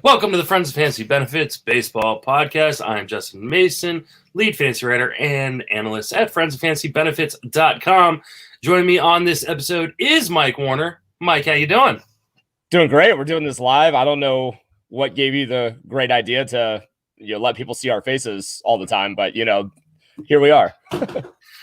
Welcome to the Friends of Fantasy Benefits Baseball Podcast. I'm Justin Mason, lead fantasy writer and analyst at friendsoffantasybenefits.com. Joining me on this episode is Mike Werner. Mike, how you doing? Doing great. We're doing this live. I don't know what gave you the great idea to let people see our faces all the time, but here we are.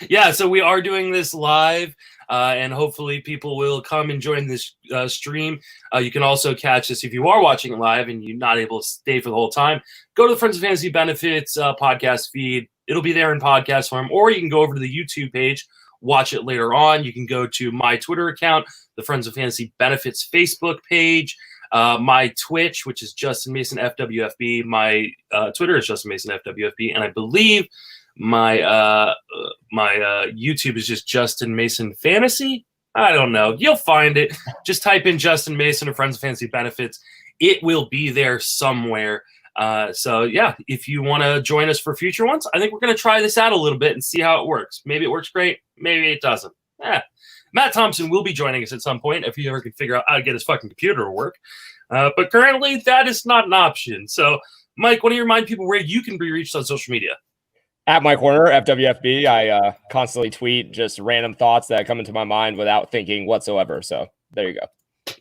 Yeah, so we are doing this live. And hopefully people will come and join this stream. You can also catch this if you are watching it live and you're not able to stay for the whole time. Go to the Friends of Fantasy Benefits podcast feed. It'll be there in podcast form, or you can go over to the YouTube page, watch it later on. You can go to my Twitter account, the Friends of Fantasy Benefits Facebook page, my Twitch, which is Justin Mason FWFB. My Twitter is Justin Mason FWFB, and I believe my YouTube is just Justin Mason Fantasy. I don't know. You'll find it. Just type in Justin Mason or Friends of Fantasy Benefits. It will be there somewhere. So yeah, if you want to join us for future ones, I think we're going to try this out a little bit and see how it works. Maybe it works great. Maybe it doesn't. Matt Thompson will be joining us at some point if he ever can figure out how to get his fucking computer to work. But currently that is not an option. So Mike, want to remind people where you can be reached on social media? At Mike Werner, FWFB, I constantly tweet just random thoughts that come into my mind without thinking whatsoever. So there you go.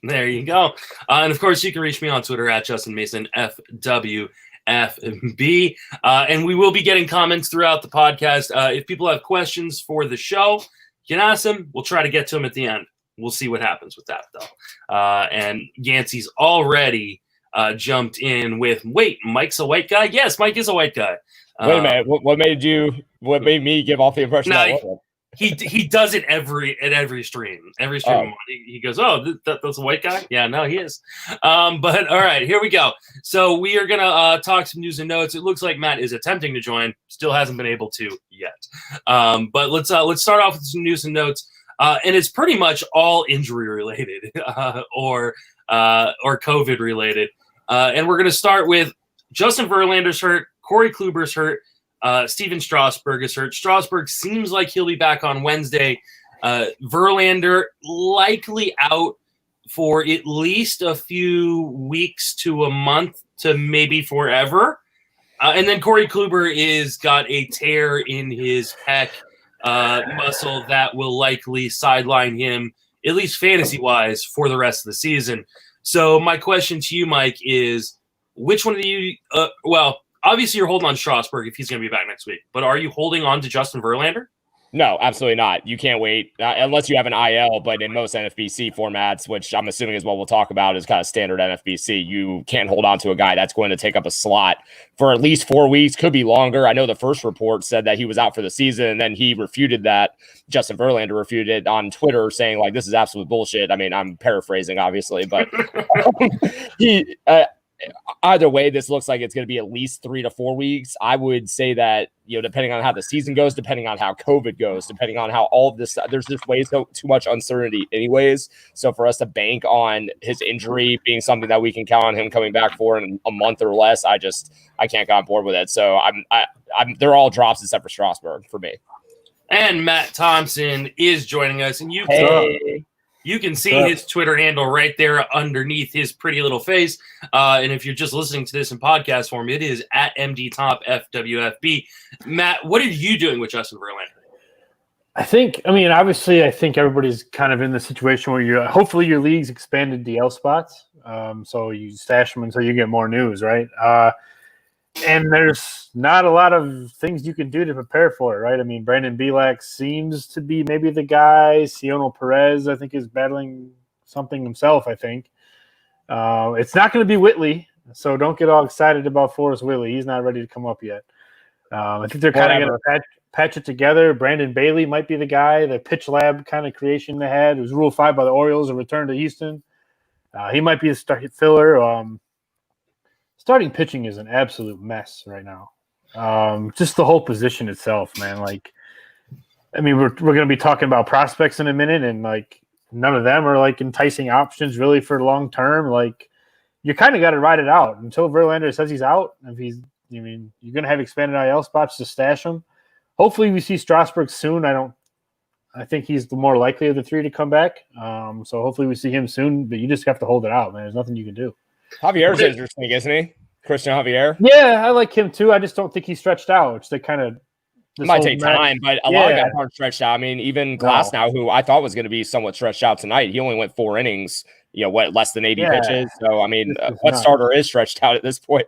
There you go. And of course, you can reach me on Twitter at Justin Mason FWFB. And we will be getting comments throughout the podcast. If people have questions for the show, you can ask them. We'll try to get to them at the end. We'll see what happens with that, though. And Yancey's already jumped in with, wait, Mike's a white guy? Yes, Mike is a white guy. Wait a minute. What made me give off the impression that he does it at every stream. Every stream he goes, oh, that's a white guy? Yeah, no, he is. But all right, here we go. So we are gonna talk some news and notes. It looks like Matt is attempting to join, still hasn't been able to yet. But let's start off with some news and notes. And it's pretty much all injury related or COVID related. And we're gonna start with Justin Verlander's hurt. Corey Kluber's hurt. Steven Strasburg is hurt. Strasburg seems like he'll be back on Wednesday. Verlander likely out for at least a few weeks to a month to maybe forever. And then Corey Kluber is got a tear in his pec muscle that will likely sideline him, at least fantasy-wise, for the rest of the season. So my question to you, Mike, is which one of you obviously, you're holding on Strasburg if he's going to be back next week. But are you holding on to Justin Verlander? No, absolutely not. You can't wait unless you have an IL. But in most NFBC formats, which I'm assuming is what we'll talk about, is kind of standard NFBC, you can't hold on to a guy that's going to take up a slot for at least 4 weeks. Could be longer. I know the first report said that he was out for the season, and then he refuted that. Justin Verlander refuted it on Twitter, saying like, "This is absolute bullshit." I mean, I'm paraphrasing, obviously, but he. Either way, this looks like it's going to be at least 3 to 4 weeks. I would say that, depending on how the season goes, depending on how COVID goes, depending on how all of this, there's just too much uncertainty anyways. So for us to bank on his injury being something that we can count on him coming back for in a month or less, I can't get on board with it. So they're all drops except for Strasburg for me. And Matt Thompson is joining us, and you can see his Twitter handle right there underneath his pretty little face. And if you're just listening to this in podcast form, it is at MDTopFWFB. Matt, what are you doing with Justin Verlander? I think everybody's kind of in the situation where hopefully your league's expanded DL spots. So you stash them until you get more news, right? And there's not a lot of things you can do to prepare for it, right? I mean, Brandon Bielak seems to be maybe the guy. Cionel Perez, I think, is battling something himself, I think. It's not going to be Whitley, so don't get all excited about Forrest Whitley. He's not ready to come up yet. I think they're kind of going to patch it together. Brandon Bailey might be the guy, the pitch lab kind of creation they had. It was Rule 5 by the Orioles, a return to Houston. He might be a start filler. Starting pitching is an absolute mess right now. Just the whole position itself, man. Like, I mean, we're going to be talking about prospects in a minute, and like none of them are like enticing options really for long term. Like, you kind of got to ride it out until Verlander says he's out. You're going to have expanded IL spots to stash him. Hopefully, we see Strasburg soon. I think he's the more likely of the three to come back. So hopefully we see him soon. But you just have to hold it out, man. There's nothing you can do. Javier's interesting, isn't he? Christian Javier. Yeah, I like him too. I just don't think he's stretched out, which they kind of might take time, but a lot of guys aren't stretched out. I mean, even Glass now, who I thought was going to be somewhat stretched out tonight, he only went 4 innings. Less than 80 pitches. So I mean, what starter is stretched out at this point?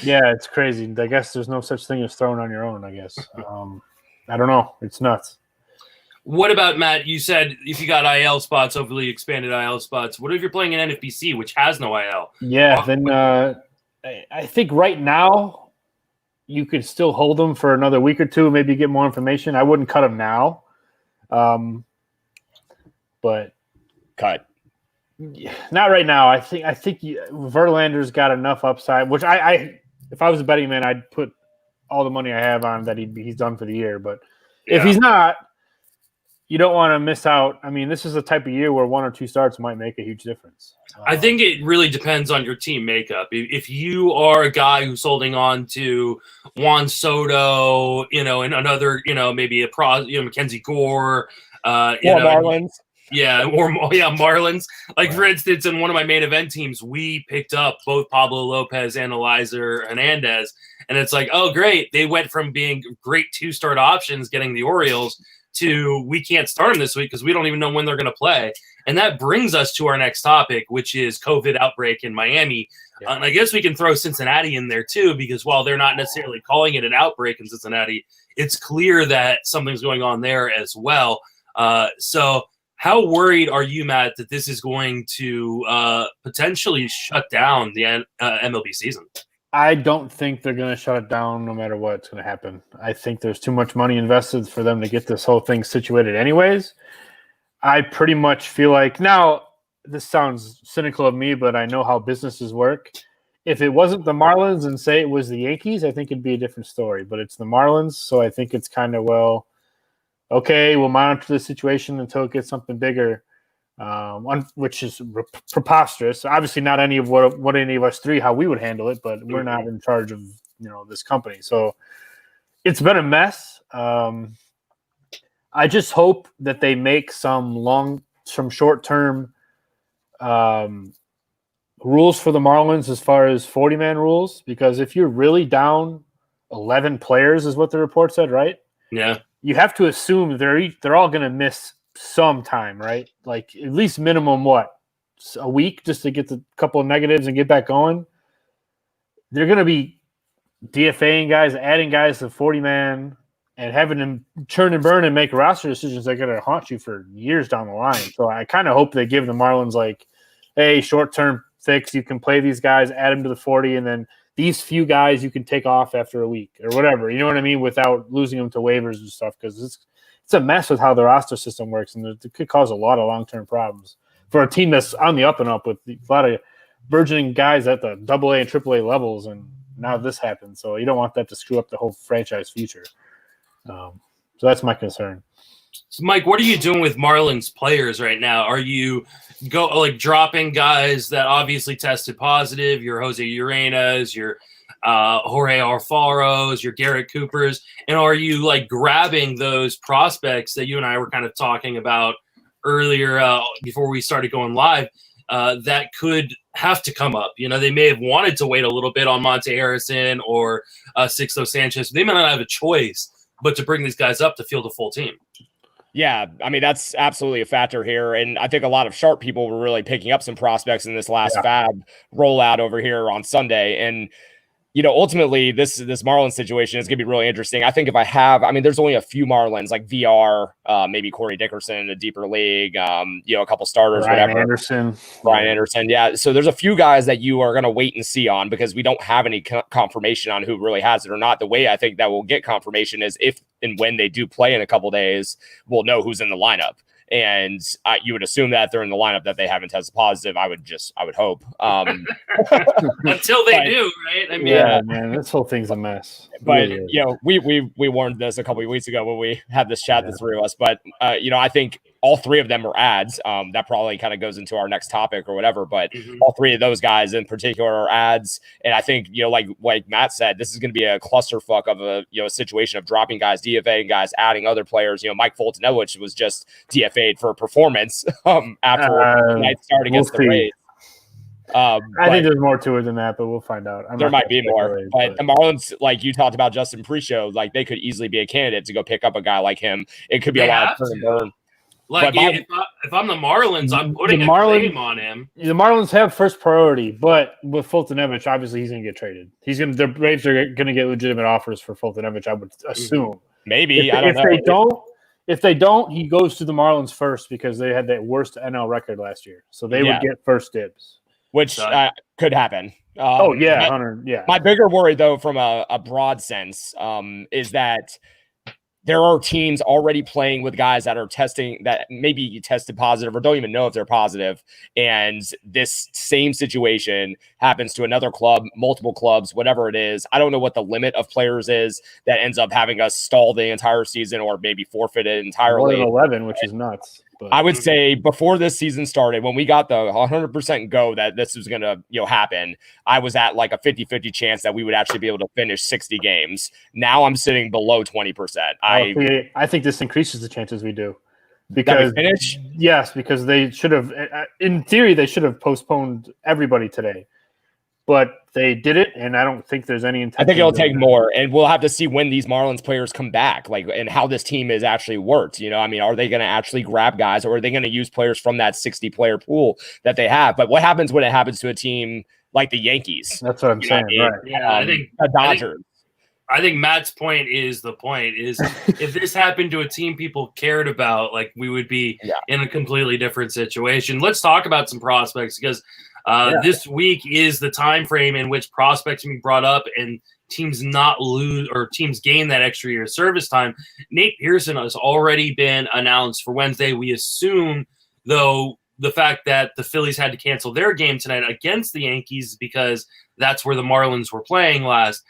Yeah, it's crazy. I guess there's no such thing as throwing on your own. I guess I don't know. It's nuts. What about, Matt? You said if you got IL spots, overly expanded IL spots. What if you're playing an NFBC, which has no IL? Yeah, then I think right now you could still hold them for another week or two, maybe get more information. I wouldn't cut them now, but cut. Not right now. I think Verlander's got enough upside. Which I if I was a betting man, I'd put all the money I have on that he's done for the year. But if he's not, you don't want to miss out. I mean, this is the type of year where 1 or 2 starts might make a huge difference. I think it really depends on your team makeup. If you are a guy who's holding on to Juan Soto, and another, maybe Mackenzie Gore, Marlins. Marlins. Like, for instance, in one of my main event teams, we picked up both Pablo Lopez and Eliza Hernandez. And it's like, oh, great. They went from being great 2-start options, getting the Orioles, to we can't start them this week because we don't even know when they're going to play. And that brings us to our next topic, which is COVID outbreak in Miami. Yeah. And I guess we can throw Cincinnati in there too, because while they're not necessarily calling it an outbreak in Cincinnati, it's clear that something's going on there as well. So how worried are you, Matt, that this is going to potentially shut down the MLB season? I don't think they're going to shut it down no matter what's going to happen. I think there's too much money invested for them to get this whole thing situated anyways. I pretty much feel like, now this sounds cynical of me, but I know how businesses work. If it wasn't the Marlins and say it was the Yankees, I think it'd be a different story. But it's the Marlins, so I think it's kind of, okay, we'll monitor the situation until it gets something bigger, which is preposterous. Obviously, not any of what any of us three, how we would handle it, but we're not in charge of this company. So it's been a mess. I just hope that they make some short-term rules for the Marlins as far as 40-man rules, because if you're really down 11 players is what the report said, right? Yeah. You have to assume they're all going to miss some time, right? Like at least minimum, a week just to get the couple of negatives and get back going. They're going to be DFAing guys, adding guys to 40-man, and having them churn and burn and make roster decisions that are going to haunt you for years down the line. So I kind of hope they give the Marlins hey, short-term fix. You can play these guys, add them to the 40, and then these few guys you can take off after a week or whatever. You know what I mean? Without losing them to waivers and stuff, because it's a mess with how the roster system works, and it could cause a lot of long-term problems for a team that's on the up and up with a lot of burgeoning guys at the AA and AAA levels, and now this happens. So you don't want that to screw up the whole franchise future. So that's my concern. So Mike, what are you doing with Marlins players right now? Are you dropping guys that obviously tested positive, your Jose Urenas, your Jorge Alfaros, your Garrett Coopers, and are you grabbing those prospects that you and I were kind of talking about earlier before we started going live that could have to come up? They may have wanted to wait a little bit on Monte Harrison or Sixto Sanchez. They may not have a choice but to bring these guys up to field a full team. Yeah, I mean, that's absolutely a factor here. And I think a lot of sharp people were really picking up some prospects in this last FAB rollout over here on Sunday. And, ultimately, this Marlins situation is going to be really interesting. I think there's only a few Marlins, like VR, maybe Corey Dickerson in a deeper league, a couple starters, Brian Anderson. Yeah. So there's a few guys that you are going to wait and see on because we don't have any confirmation on who really has it or not. The way I think that we'll get confirmation is if and when they do play in a couple days, we'll know who's in the lineup. And you would assume that they're in the lineup that they haven't tested positive. I would hope. Until they do, right? I mean, yeah, man, this whole thing's a mess. But we warned this a couple of weeks ago when we had this chat, the three of us. But I think all three of them are ads. That probably kind of goes into our next topic or whatever. But all three of those guys in particular are ads. And I think like Matt said, this is going to be a clusterfuck of a situation of dropping guys, DFAing guys, adding other players. Mike Fultonowicz was just DFA'd for performance after night start against the Rays. I think there's more to it than that, but we'll find out. There might be more. But the Marlins, like you talked about Justin pre-show, like they could easily be a candidate to go pick up a guy like him. It could be a lot of turn and burn. Like if I'm the Marlins, I'm putting a claim on him. The Marlins have first priority, but with Fultonevich, obviously he's going to get traded. The Braves are going to get legitimate offers for Fultonevich, I would assume. Maybe If they don't, he goes to the Marlins first because they had that worst NL record last year, so they would get first dibs, which could happen. My bigger worry, though, from a broad sense, is that there are teams already playing with guys that are testing that maybe tested positive or don't even know if they're positive. And this same situation happens to another club, multiple clubs, whatever it is. I don't know what the limit of players is that ends up having us stall the entire season or maybe forfeit it entirely. More than 11, which is nuts. But I would say before this season started, when we got the 100% go that this was going to happen, I was at like a 50-50 chance that we would actually be able to finish 60 games. Now I'm sitting below 20%. I think this increases the chances we do. Because yes, because they should have, in theory, they should have postponed everybody today. But they did it, and I don't think there's any intention. I think it'll take more, and we'll have to see when these Marlins players come back, and how this team is actually worked. Are they going to actually grab guys, or are they going to use players from that 60-player pool that they have? But what happens when it happens to a team like the Yankees? That's what I'm saying. Right? Yeah, I think the Dodgers. I think Matt's point is if this happened to a team people cared about, like we would be in a completely different situation. Let's talk about some prospects because this week is the time frame in which prospects can be brought up and teams not lose or teams gain that extra year of service time. Nate Pearson has already been announced for Wednesday. We assume, though, the fact that the Phillies had to cancel their game tonight against the Yankees because that's where the Marlins were playing last,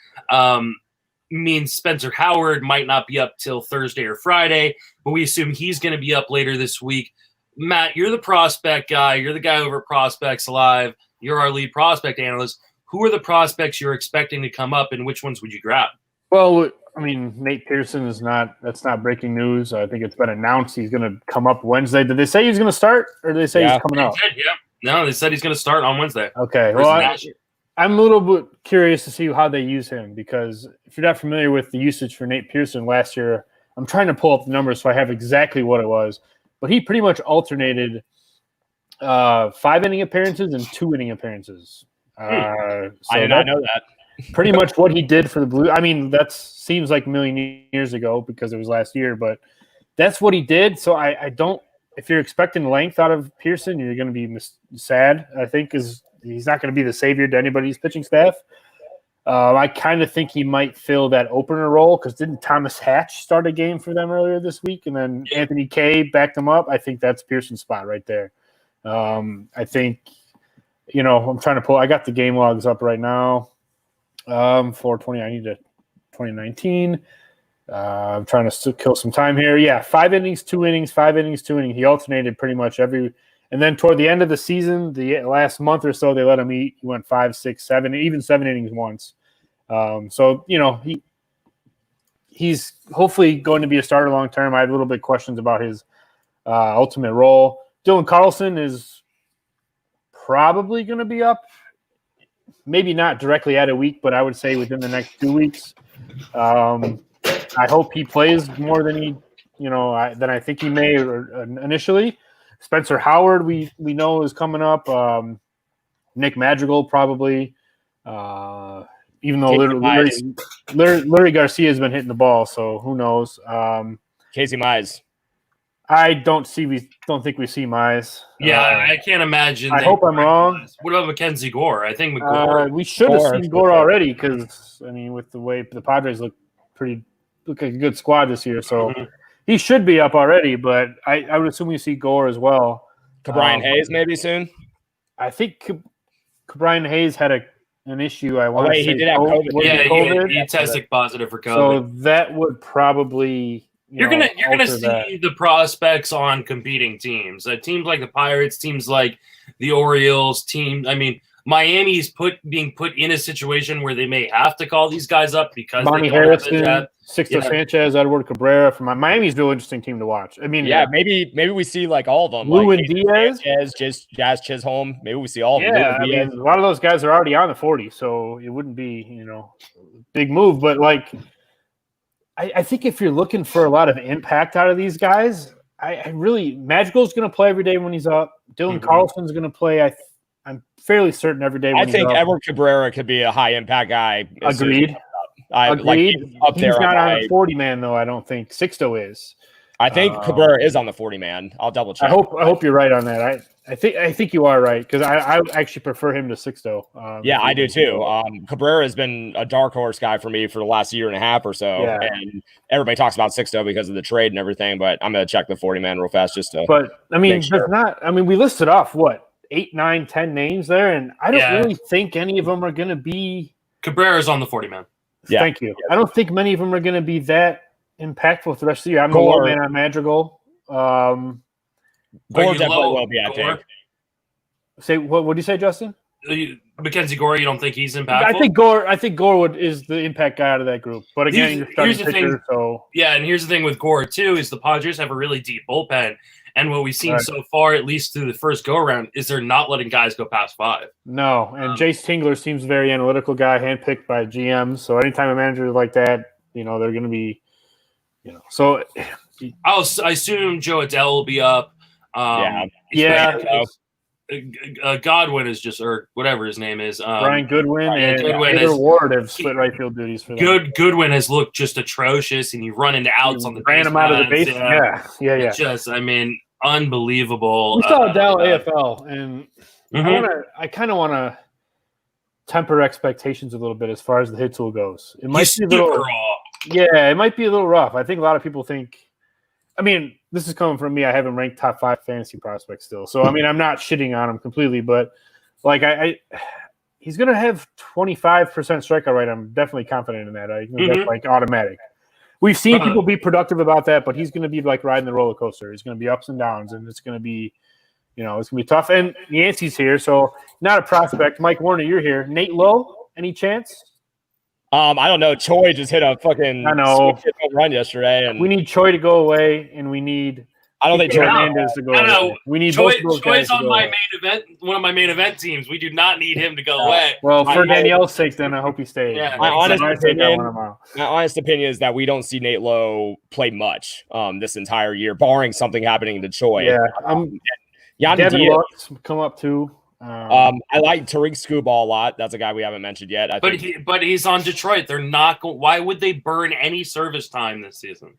means Spencer Howard might not be up till Thursday or Friday, but we assume he's going to be up later this week. Matt, you're the prospect guy. You're the guy over at Prospects Live. You're our lead prospect analyst. Who are the prospects you're expecting to come up, and which ones would you grab? Well, I mean, Nate Pearson that's not breaking news. I think it's been announced he's going to come up Wednesday. Did they say he's going to start, or did they say he's coming up? No, they said he's going to start on Wednesday. Okay. Well, I'm a little bit curious to see how they use him because if you're not familiar with the usage for Nate Pearson last year, I'm trying to pull up the numbers so I have exactly what it was. But he pretty much alternated 5-inning appearances and 2-inning appearances. I did not know that. Pretty much what he did for the Blues. I mean, that seems like a million years ago because it was last year, but that's what he did. So I don't – if you're expecting length out of Pearson, you're going to be sad, I think, because he's not going to be the savior to anybody's pitching staff. I kind of think he might fill that opener role because didn't Thomas Hatch start a game for them earlier this week? And then Anthony Kay backed him up. I think that's Pearson's spot right there. I think, I'm trying to pull – I got the game logs up right now for 2019. I'm trying to kill some time here. Yeah, 5 innings, 2 innings, 5 innings, 2 innings. He alternated pretty much every – and then toward the end of the season, the last month or so, they let him eat. He went 5, 6, 7, even 7 innings once. So, he's hopefully going to be a starter long term. I have a little bit questions about his ultimate role. Dylan Carlson is probably going to be up. Maybe not directly at a week, but I would say within the next 2 weeks. I hope he plays more than than I think he may initially. Spencer Howard, we know is coming up. Nick Madrigal probably. Even though Larry Garcia has been hitting the ball, so who knows? Casey Mize. I don't think we see Mize. Yeah, I can't imagine. I hope I'm wrong. What about Mackenzie Gore? I think Gore. We should have seen Gore already because with the way the Padres look like a good squad this year, so. Mm-hmm. He should be up already, but I would assume we see Gore as well. Brian Hayes maybe soon? I think Brian Hayes had an issue. He did have COVID. Yeah, he tested positive for COVID. So that would probably you're gonna see the prospects on competing teams. Teams like the Pirates, teams like the Orioles, Miami's being put in a situation where they may have to call these guys up because Monty they don't have Harrison, the Sixto Sanchez, Edward Cabrera. From Miami's a real interesting team to watch. I mean, maybe we see like all of them. Lou like and Diaz, Sanchez, Jazz Chisholm. Maybe we see all of them. Yeah, I mean, a lot of those guys are already on the 40, so it wouldn't be big move. But like, I think if you're looking for a lot of impact out of these guys, I really Madrigal's going to play every day when he's up. Dylan Carlson's going to play. I'm fairly certain every day. I think Edward Cabrera could be a high impact guy. Agreed. Agreed. He's not on the 40 man though. I don't think Sixto is. I think Cabrera is on the 40 man. I'll double check. I hope you're right on that. I think you are right because I actually prefer him to Sixto. Yeah, I do too. Cabrera has been a dark horse guy for me for the last year and a half or so, and everybody talks about Sixto because of the trade and everything. But I'm gonna check the 40 man real fast just to. But I mean, sure. we listed off 8, 9, 10 names there, and I don't really think any of them are going to be. Cabrera's on the 40 man. Yeah. Thank you. I don't think many of them are going to be that impactful for the rest of the year. I'm a low man on Madrigal. Gore definitely will be, I think. Say what do you say, Justin? Mackenzie Gore, you don't think he's impactful? I think Gore is the impact guy out of that group. But again, here's the thing. Yeah, and here's the thing with Gore too is the Padres have a really deep bullpen. And what we've seen so far, at least through the first go-around, is they're not letting guys go past 5. No, and Jace Tingler seems a very analytical guy, handpicked by GMs. So anytime a manager like that, they're going to be, So I assume Joe Adele will be up. Godwin is just, or whatever his name is. Brian Goodwin and Taylor Ward have split right field duties for them. Goodwin has looked just atrocious, and you run into outs on the ran him out of the base. Yeah. Just, unbelievable. We saw Adele AFL, and I kind of want to temper expectations a little bit as far as the hit tool goes. It might be a little raw. Yeah, it might be a little rough. I think a lot of people think. I mean, this is coming from me. I have him ranked top 5 fantasy prospects still. So, I mean, I'm not shitting on him completely, but like he's going to have 25% strikeout rate. I'm definitely confident in that. That's like automatic. We've seen people be productive about that, but he's going to be like riding the roller coaster. He's going to be ups and downs, and it's going to be, it's going to be tough. And Yancey's here, so not a prospect. Mike Werner, you're here. Nate Lowe, any chance? I don't know. Choi just hit a fucking run yesterday, and we need Choi to go away, and we need. I don't think Hernandez to go away. We need Choi's on my main event, one of my main event teams. We do not need him to go away. Well, for Danielle's sake, then I hope he stays. Yeah, my honest opinion is that we don't see Nate Lowe play much this entire year, barring something happening to Choi. Yeah, Devin Lux come up too. I like Tariq Skubal a lot. That's a guy we haven't mentioned yet. But he's on Detroit. They're not going. Why would they burn any service time this season?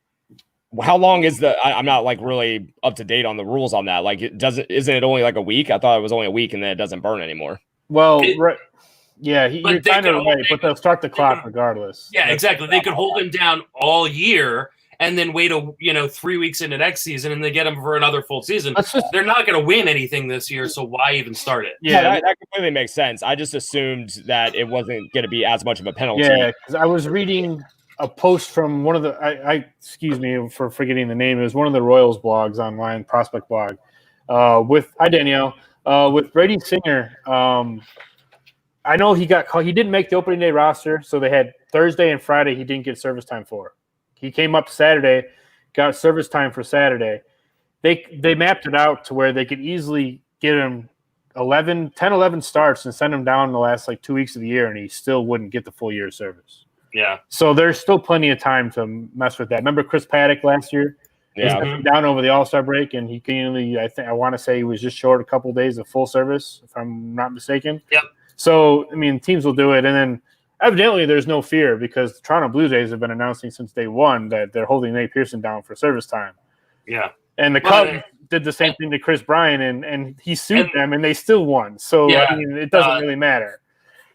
How long is I'm not like really up to date on the rules on that. Like, isn't it only like a week? I thought it was only a week, and then it doesn't burn anymore. Well, yeah, you're kind of right, but they'll start the clock regardless. Yeah, exactly. They could hold him down all year and then wait 3 weeks into next season, and they get him for another full season. They're not going to win anything this year, so why even start it? Yeah, that completely makes sense. I just assumed that it wasn't going to be as much of a penalty. Yeah, because I was reading a post from one of the excuse me for forgetting the name. It was one of the Royals blogs online, prospect blog. With Danielle, with Brady Singer. I know he got called. He didn't make the opening day roster, so they had Thursday and Friday. He didn't get service time for. He came up Saturday, got service time for Saturday. They mapped it out to where they could easily get him 11 starts and send him down the last 2 weeks of the year, and he still wouldn't get the full year of service. Yeah. So there's still plenty of time to mess with that. Remember Chris Paddock last year? Yeah. Down over the All-Star break, and he I want to say he was just short a couple of days of full service, if I'm not mistaken. Yep. So, I mean, teams will do it. And then evidently there's no fear because the Toronto Blue Jays have been announcing since day one that they're holding Nate Pearson down for service time. Yeah. And the Cubs did the same thing to Chris Bryant, and he sued them, and they still won. So, I mean, it doesn't really matter.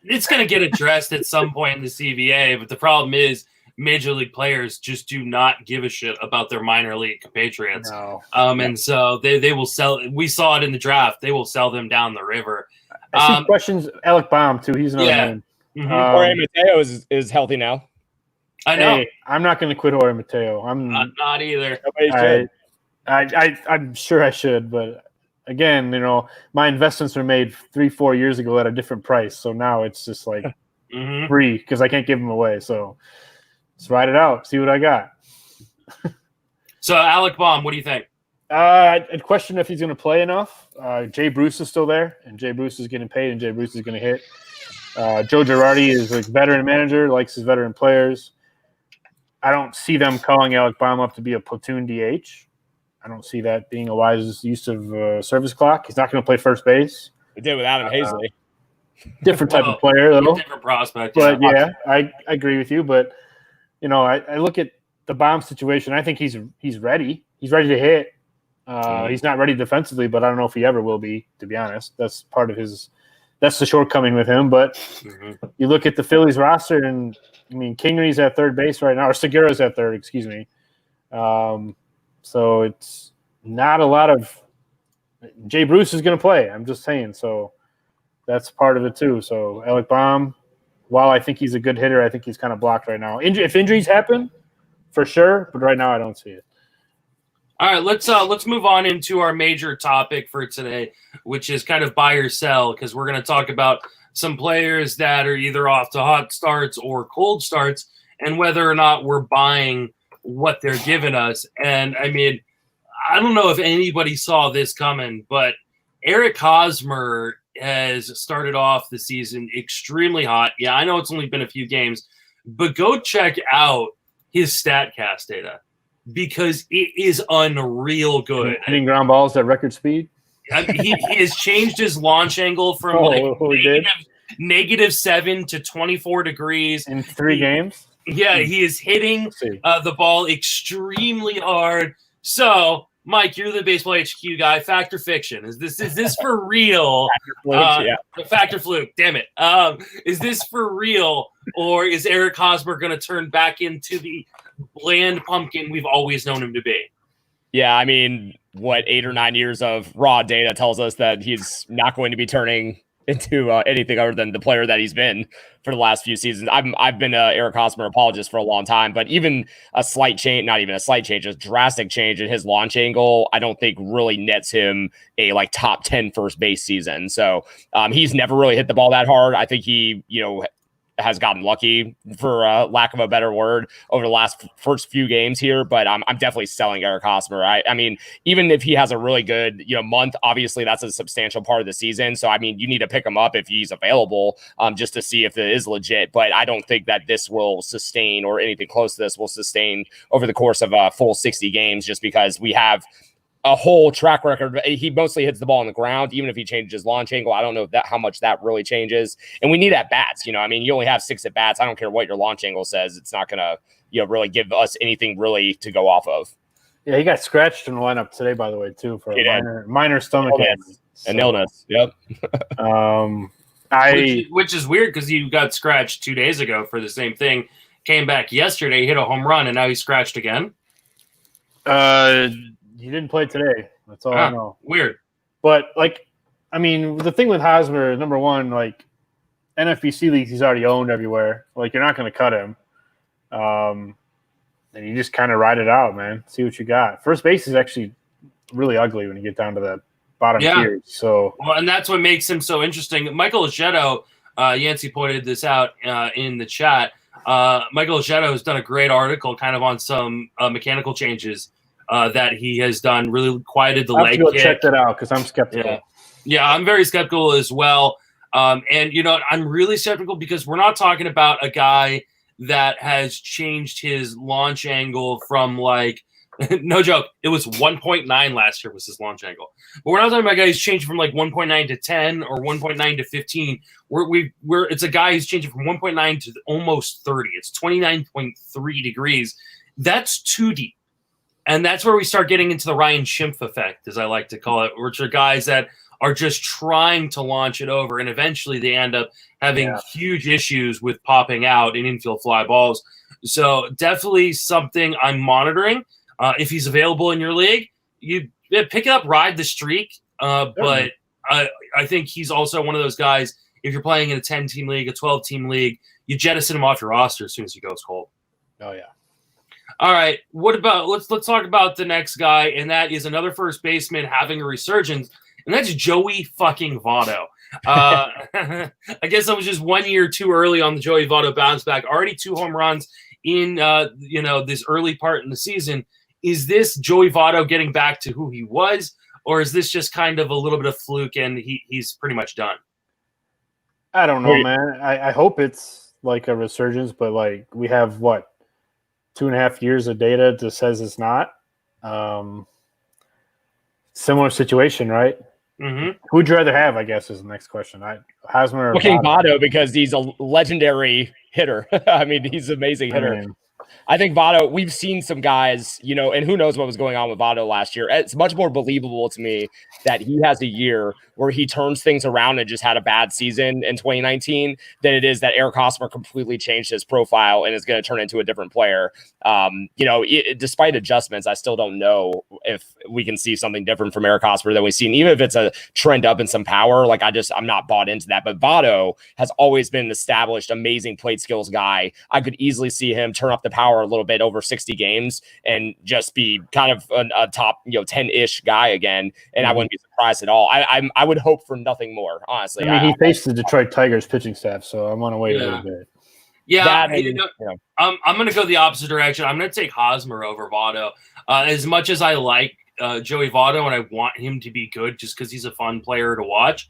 It's going to get addressed at some point in the CBA, but the problem is major league players just do not give a shit about their minor league compatriots. No. And so they will sell. We saw it in the draft. They will sell them down the river. I see questions. Alec Baum, too. He's another name. Mm-hmm. Jorge Mateo is healthy now. I know. Hey, I'm not going to quit Jorge Mateo. I'm not either. I'm sure I should, but again, my investments were made 3-4 years ago at a different price. So now it's just like free because I can't give them away. So let's ride it out. See what I got. So Alec Baum, what do you think? I'd question if he's going to play enough. Jay Bruce is still there, and Jay Bruce is getting paid, and Jay Bruce is going to hit. Joe Girardi is a veteran manager, likes his veteran players. I don't see them calling Alec Baum up to be a platoon DH. I don't see that being a wise use of service clock. He's not going to play first base. They did with Adam Hazley. Different type of player, though. Different prospect. But I agree with you. But I look at the Baum situation. I think he's ready. He's ready to hit. He's not ready defensively, but I don't know if he ever will be. To be honest, that's part of his. That's the shortcoming with him. But you look at the Phillies roster, and I mean, Kingery's at third base right now, or Segura's at third. Excuse me. So it's not a lot of. Jay Bruce is going to play. I'm just saying. So that's part of it too. So Alec Baum, while I think he's a good hitter, I think he's kind of blocked right now. If injuries happen, for sure, but right now I don't see it. All right, let's move on into our major topic for today, which is kind of buy or sell, because we're going to talk about some players that are either off to hot starts or cold starts, and whether or not we're buying what they're giving us. And I mean, I don't know if anybody saw this coming, but Eric Hosmer has started off the season extremely hot. Yeah, I know it's only been a few games, but go check out his StatCast data, because it is unreal good. Hitting ground balls at record speed. He has changed his launch angle from -7 to 24 degrees in 3 games. Yeah, he is hitting the ball extremely hard. So, Mike, you're the baseball HQ guy. Fact or fiction? Is this for real? Fact or fluke? Damn it! Is this for real, or is Eric Hosmer going to turn back into the bland pumpkin we've always known him to be? Yeah, I mean, 8 or 9 years of raw data tells us that he's not going to be turning into anything other than the player that he's been for the last few seasons. I've been a Eric Hosmer apologist for a long time, but even a slight change, not even a slight change, a drastic change in his launch angle, I don't think really nets him a top 10 first base season. So he's never really hit the ball that hard. I think he, has gotten lucky, for lack of a better word, over the first few games here, but I'm definitely selling Eric Hosmer. I mean, even if he has a really good month, obviously that's a substantial part of the season. So I mean, you need to pick him up if he's available, just to see if it is legit. But I don't think that this will sustain, or anything close to this will sustain over the course of a full 60 games, just because we have a whole track record. He mostly hits the ball on the ground. Even if he changes his launch angle, I don't know how much that really changes. And we need at bats. I mean, you only have 6 at bats. I don't care what your launch angle says. It's not going to, really give us anything really to go off of. Yeah, he got scratched in the lineup today, by the way, too, for a minor stomach ache. An illness. Yep. Which is weird, because he got scratched 2 days ago for the same thing. Came back yesterday, hit a home run, and now he's scratched again. He didn't play today. That's all I know. Weird. But, I mean, the thing with Hosmer, number one, NFBC leagues he's already owned everywhere. You're not going to cut him. And you just kind of ride it out, man. See what you got. First base is actually really ugly when you get down to that bottom tier. So, well, and that's what makes him so interesting. Michael Agetto, Yancey pointed this out in the chat. Michael Agetto has done a great article kind of on some mechanical changes that he has done, really quieted the leg kick. Check that out, because I'm skeptical. Yeah, I'm very skeptical as well. And, I'm really skeptical because we're not talking about a guy that has changed his launch angle from no joke, it was 1.9 last year was his launch angle. But we're not talking about a guy who's changing from 1.9 to 10 or 1.9 to 15. It's a guy who's changing from 1.9 to almost 30. It's 29.3 degrees. That's too deep. And that's where we start getting into the Ryan Schimpf effect, as I like to call it, which are guys that are just trying to launch it over, and eventually they end up having huge issues with popping out in infield fly balls. So definitely something I'm monitoring. If he's available in your league, you pick it up, ride the streak. But I think he's also one of those guys, if you're playing in a 10-team league, a 12-team league, you jettison him off your roster as soon as he goes cold. Oh, yeah. All right. What about let's talk about the next guy, and that is another first baseman having a resurgence, and that's Joey fucking Votto. I guess I was just 1 year too early on the Joey Votto bounce back. Already 2 home runs in this early part in the season. Is this Joey Votto getting back to who he was, or is this just kind of a little bit of fluke and he's pretty much done? I don't know, man. I hope it's like a resurgence, but like we have 2.5 years of data that says it's not. Similar situation, right? Mm-hmm. Who'd you rather have, I guess, is the next question. Hosmer or Votto, because he's a legendary hitter. I mean, he's an amazing hitter. I think Votto, we've seen some guys, and who knows what was going on with Votto last year. It's much more believable to me that he has a year where he turns things around and just had a bad season in 2019 than it is that Eric Hosmer completely changed his profile and is going to turn into a different player. Despite adjustments, I still don't know if we can see something different from Eric Hosmer than we've seen, even if it's a trend up in some power. Like I'm not bought into that, but Votto has always been an established, amazing plate skills guy. I could easily see him turn up the power a little bit over 60 games and just be kind of a top 10-ish guy again, and I wouldn't be surprised at all. I would hope for nothing more, honestly. I mean, he faced the Detroit Tigers pitching staff, so I'm gonna wait a little bit. Yeah, I'm going to go the opposite direction. I'm going to take Hosmer over Votto. As much as I like Joey Votto and I want him to be good just because he's a fun player to watch,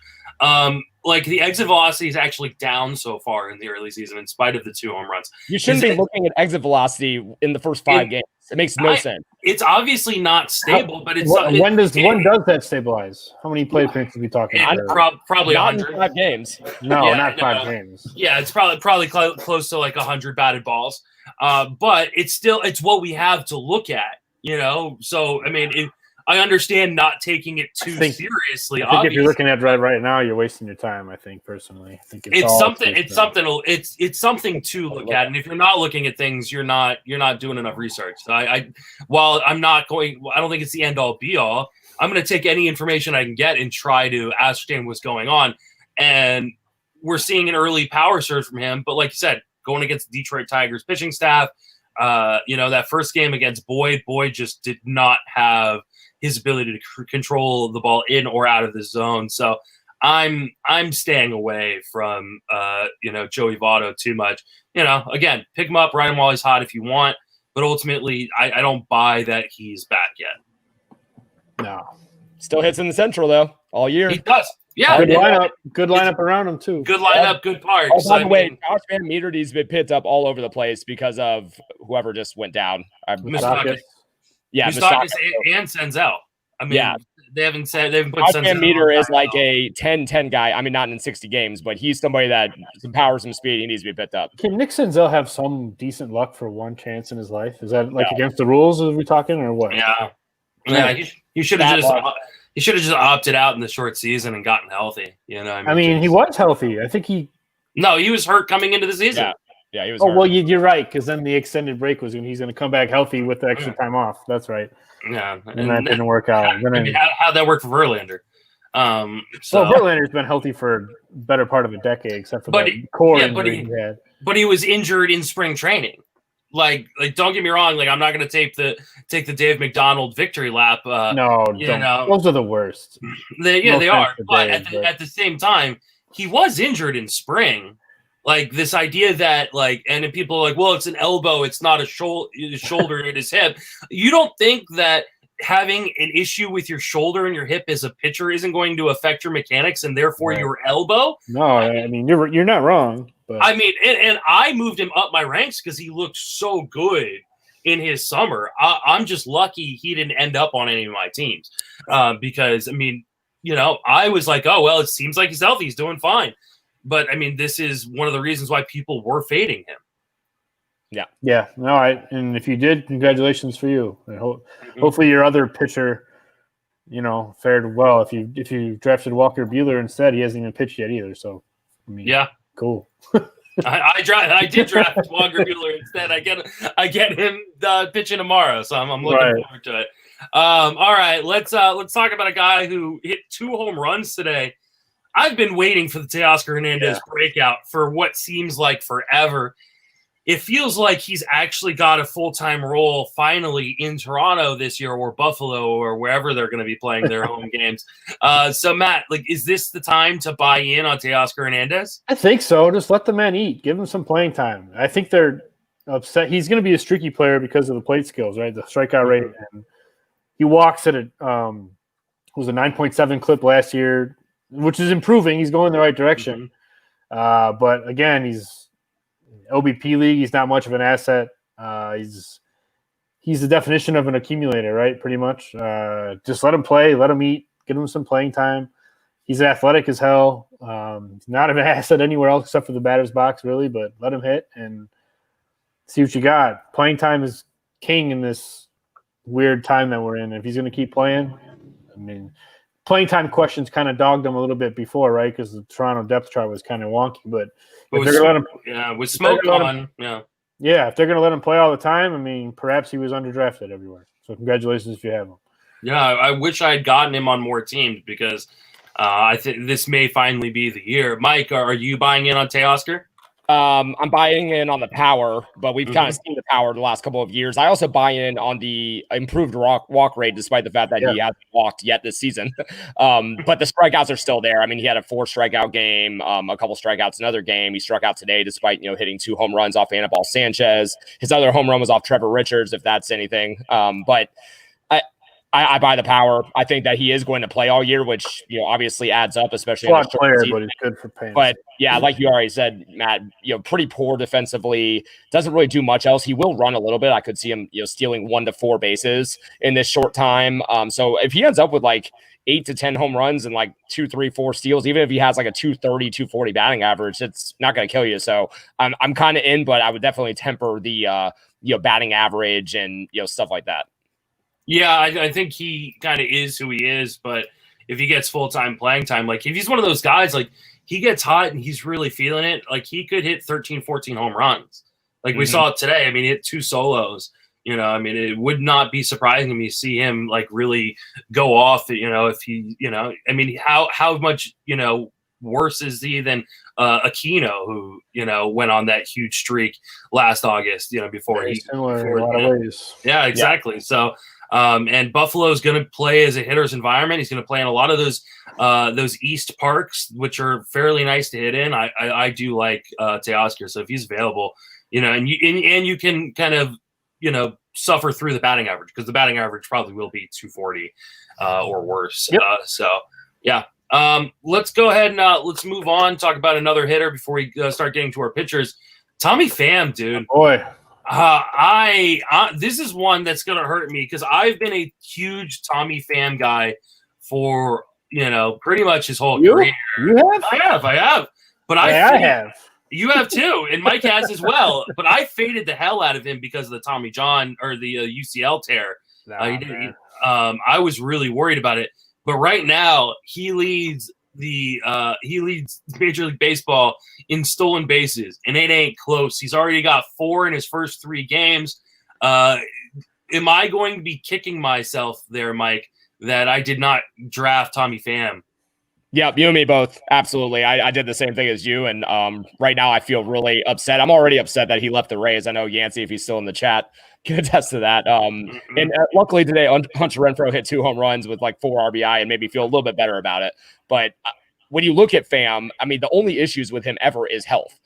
like the exit velocity is actually down so far in the early season in spite of the 2 home runs. You shouldn't be looking at exit velocity in the first 5 games. It makes no sense. It's obviously not stable, but it's when does that stabilize? How many play appearances are we talking about? Probably not 100. In 5 games. No, not 5 games. Yeah, it's probably close to like 100 batted balls. But it's what we have to look at, So I mean, I understand not taking it too seriously. I think if you're looking at it right now, you're wasting your time. I think personally, I think it's something to look at. And if you're not looking at things, you're not doing enough research. So I don't think it's the end all be all. I'm going to take any information I can get and try to ascertain what's going on. And we're seeing an early power surge from him. But like you said, going against the Detroit Tigers pitching staff, that first game against Boyd just did not have his ability to control the ball in or out of the zone. So I'm staying away from, Joey Votto too much. Again, pick him up, ride him while he's hot if you want. But ultimately, I don't buy that he's back yet. No. Still hits in the Central, though, all year. He does. Yeah. Good lineup around him, too. Good lineup, good parks. Oh, by the way, Josh Van Meterdy's been picked up all over the place because of whoever just went down. Yeah, Moustakis and Senzel. I mean, they haven't put Senzel. Van Meter is like a 10-10 guy. I mean, not in 60 games, but he's somebody that some power, some speed. He needs to be picked up. Can Nick Senzel have some decent luck for one chance in his life? Is that against the rules? Are we talking or what? Yeah. He should have just opted out in the short season and gotten healthy. I mean, he was healthy. I think he was hurt coming into the season. Yeah, he was. Oh, hurt. Well, you're right, because then the extended break was when he's going to come back healthy with the extra time off. That's right. Yeah, and that didn't work out. How'd that work for Verlander? Verlander's been healthy for a better part of a decade, except for the core injury he had. But he was injured in spring training. Like, don't get me wrong. Like, I'm not going to take the Dave McDonald victory lap. No, those are the worst. They are. But at the same time, he was injured in spring. Like this idea that and then people are like, well, it's an elbow, it's not a shoulder, it is hip. You don't think that having an issue with your shoulder and your hip as a pitcher isn't going to affect your mechanics and therefore your elbow? No, I mean you're not wrong. But I mean, and I moved him up my ranks because he looked so good in his summer. I'm just lucky he didn't end up on any of my teams because I mean, I was like, oh well, it seems like he's healthy, he's doing fine. But I mean, this is one of the reasons why people were fading him. Yeah. Yeah. All right. And if you did, congratulations for you. And hopefully your other pitcher, fared well. If you drafted Walker Buehler instead, he hasn't even pitched yet either. So, I mean, yeah, cool. I did draft Walker Buehler instead. I get him pitching tomorrow, so I'm looking forward to it. All right, let's talk about a guy who hit 2 home runs today. I've been waiting for the Teoscar Hernandez breakout for what seems like forever. it feels like he's actually got a full-time role finally in Toronto this year, or Buffalo, or wherever they're going to be playing their home games. So Matt, like, is this the time to buy in on Teoscar Hernandez? I think so. Just let the man eat. Give him some playing time. I think they're upset. He's going to be a streaky player because of the plate skills, right? The strikeout rate. And he walks at was a 9.7 clip last year, which is improving. He's going the right direction. But again, he's OBP league. He's not much of an asset. He's the definition of an accumulator, right? Pretty much. Just let him play, let him eat, give him some playing time. He's athletic as hell. He's not an asset anywhere else except for the batter's box, really. But let him hit and see what you got. Playing time is king in this weird time that we're in. If he's going to keep playing, I mean, playing time questions kind of dogged him a little bit before, right? Because the Toronto depth chart was kind of wonky. But if they're going to let him, with smoke on, if they're going to let him play all the time, I mean, perhaps he was underdrafted everywhere. So congratulations if you have him. Yeah, I wish I had gotten him on more teams because I think this may finally be the year. Mike, are you buying in on Teoscar? I'm buying in on the power, but we've kind of seen the power the last couple of years. I also buy in on the improved walk rate, despite the fact that he hasn't walked yet this season. But the strikeouts are still there. I mean, he had a 4 strikeout game, a couple strikeouts another game. He struck out today, despite hitting 2 home runs off Anibal Sanchez. His other home run was off Trevor Richards, if that's anything. But I buy the power. I think that he is going to play all year, which obviously adds up, especially in the short player, season. but he's good for pain. But yeah, like you already said, Matt, pretty poor defensively. Doesn't really do much else. He will run a little bit. I could see him, stealing 1 to 4 bases in this short time. So if he ends up with like 8 to 10 home runs and like 2, 3, 4 steals, even if he has like a 230, 240 batting average, it's not going to kill you. So I'm kind of in, but I would definitely temper the batting average and stuff like that. Yeah, I think he kind of is who he is, but if he gets full-time playing time, like if he's one of those guys, like he gets hot and he's really feeling it, like he could hit 13, 14 home runs. Like we saw it today. I mean, he hit 2 solos. I mean, it would not be surprising to me to see him like really go off, if he, I mean, how much, worse is he than Aquino, who, went on that huge streak last August, before Very he. similar in a lot of ways. Yeah, exactly. Yeah. So, and Buffalo's going to play as a hitter's environment. He's going to play in a lot of those East parks, which are fairly nice to hit in. I do like Teoscar. So if he's available, and you can kind of, suffer through the batting average, because the batting average probably will be 240 or worse. Yep. Let's go ahead and let's move on. Talk about another hitter before we start getting to our pitchers. Tommy Pham, dude. Oh, boy. This is one that's going to hurt me because I've been a huge Tommy Pham guy for, pretty much his whole career. You have? I have. But I have. You have too, and Mike has as well. But I faded the hell out of him because of the Tommy John or the UCL tear. I was really worried about it. But right now, he leads Major League Baseball in stolen bases, and it ain't close. He's already got 4 in his first 3 games. Am I going to be kicking myself there, Mike, that I did not draft Tommy Pham? Yeah, you and me both. Absolutely. I did the same thing as you. And right now I feel really upset. I'm already upset that he left the Rays. I know Yancey, if he's still in the chat, can attest to that. And luckily today, Hunter Renfroe hit 2 home runs with like 4 RBI and made me feel a little bit better about it. But when you look at Pham, I mean, the only issues with him ever is health.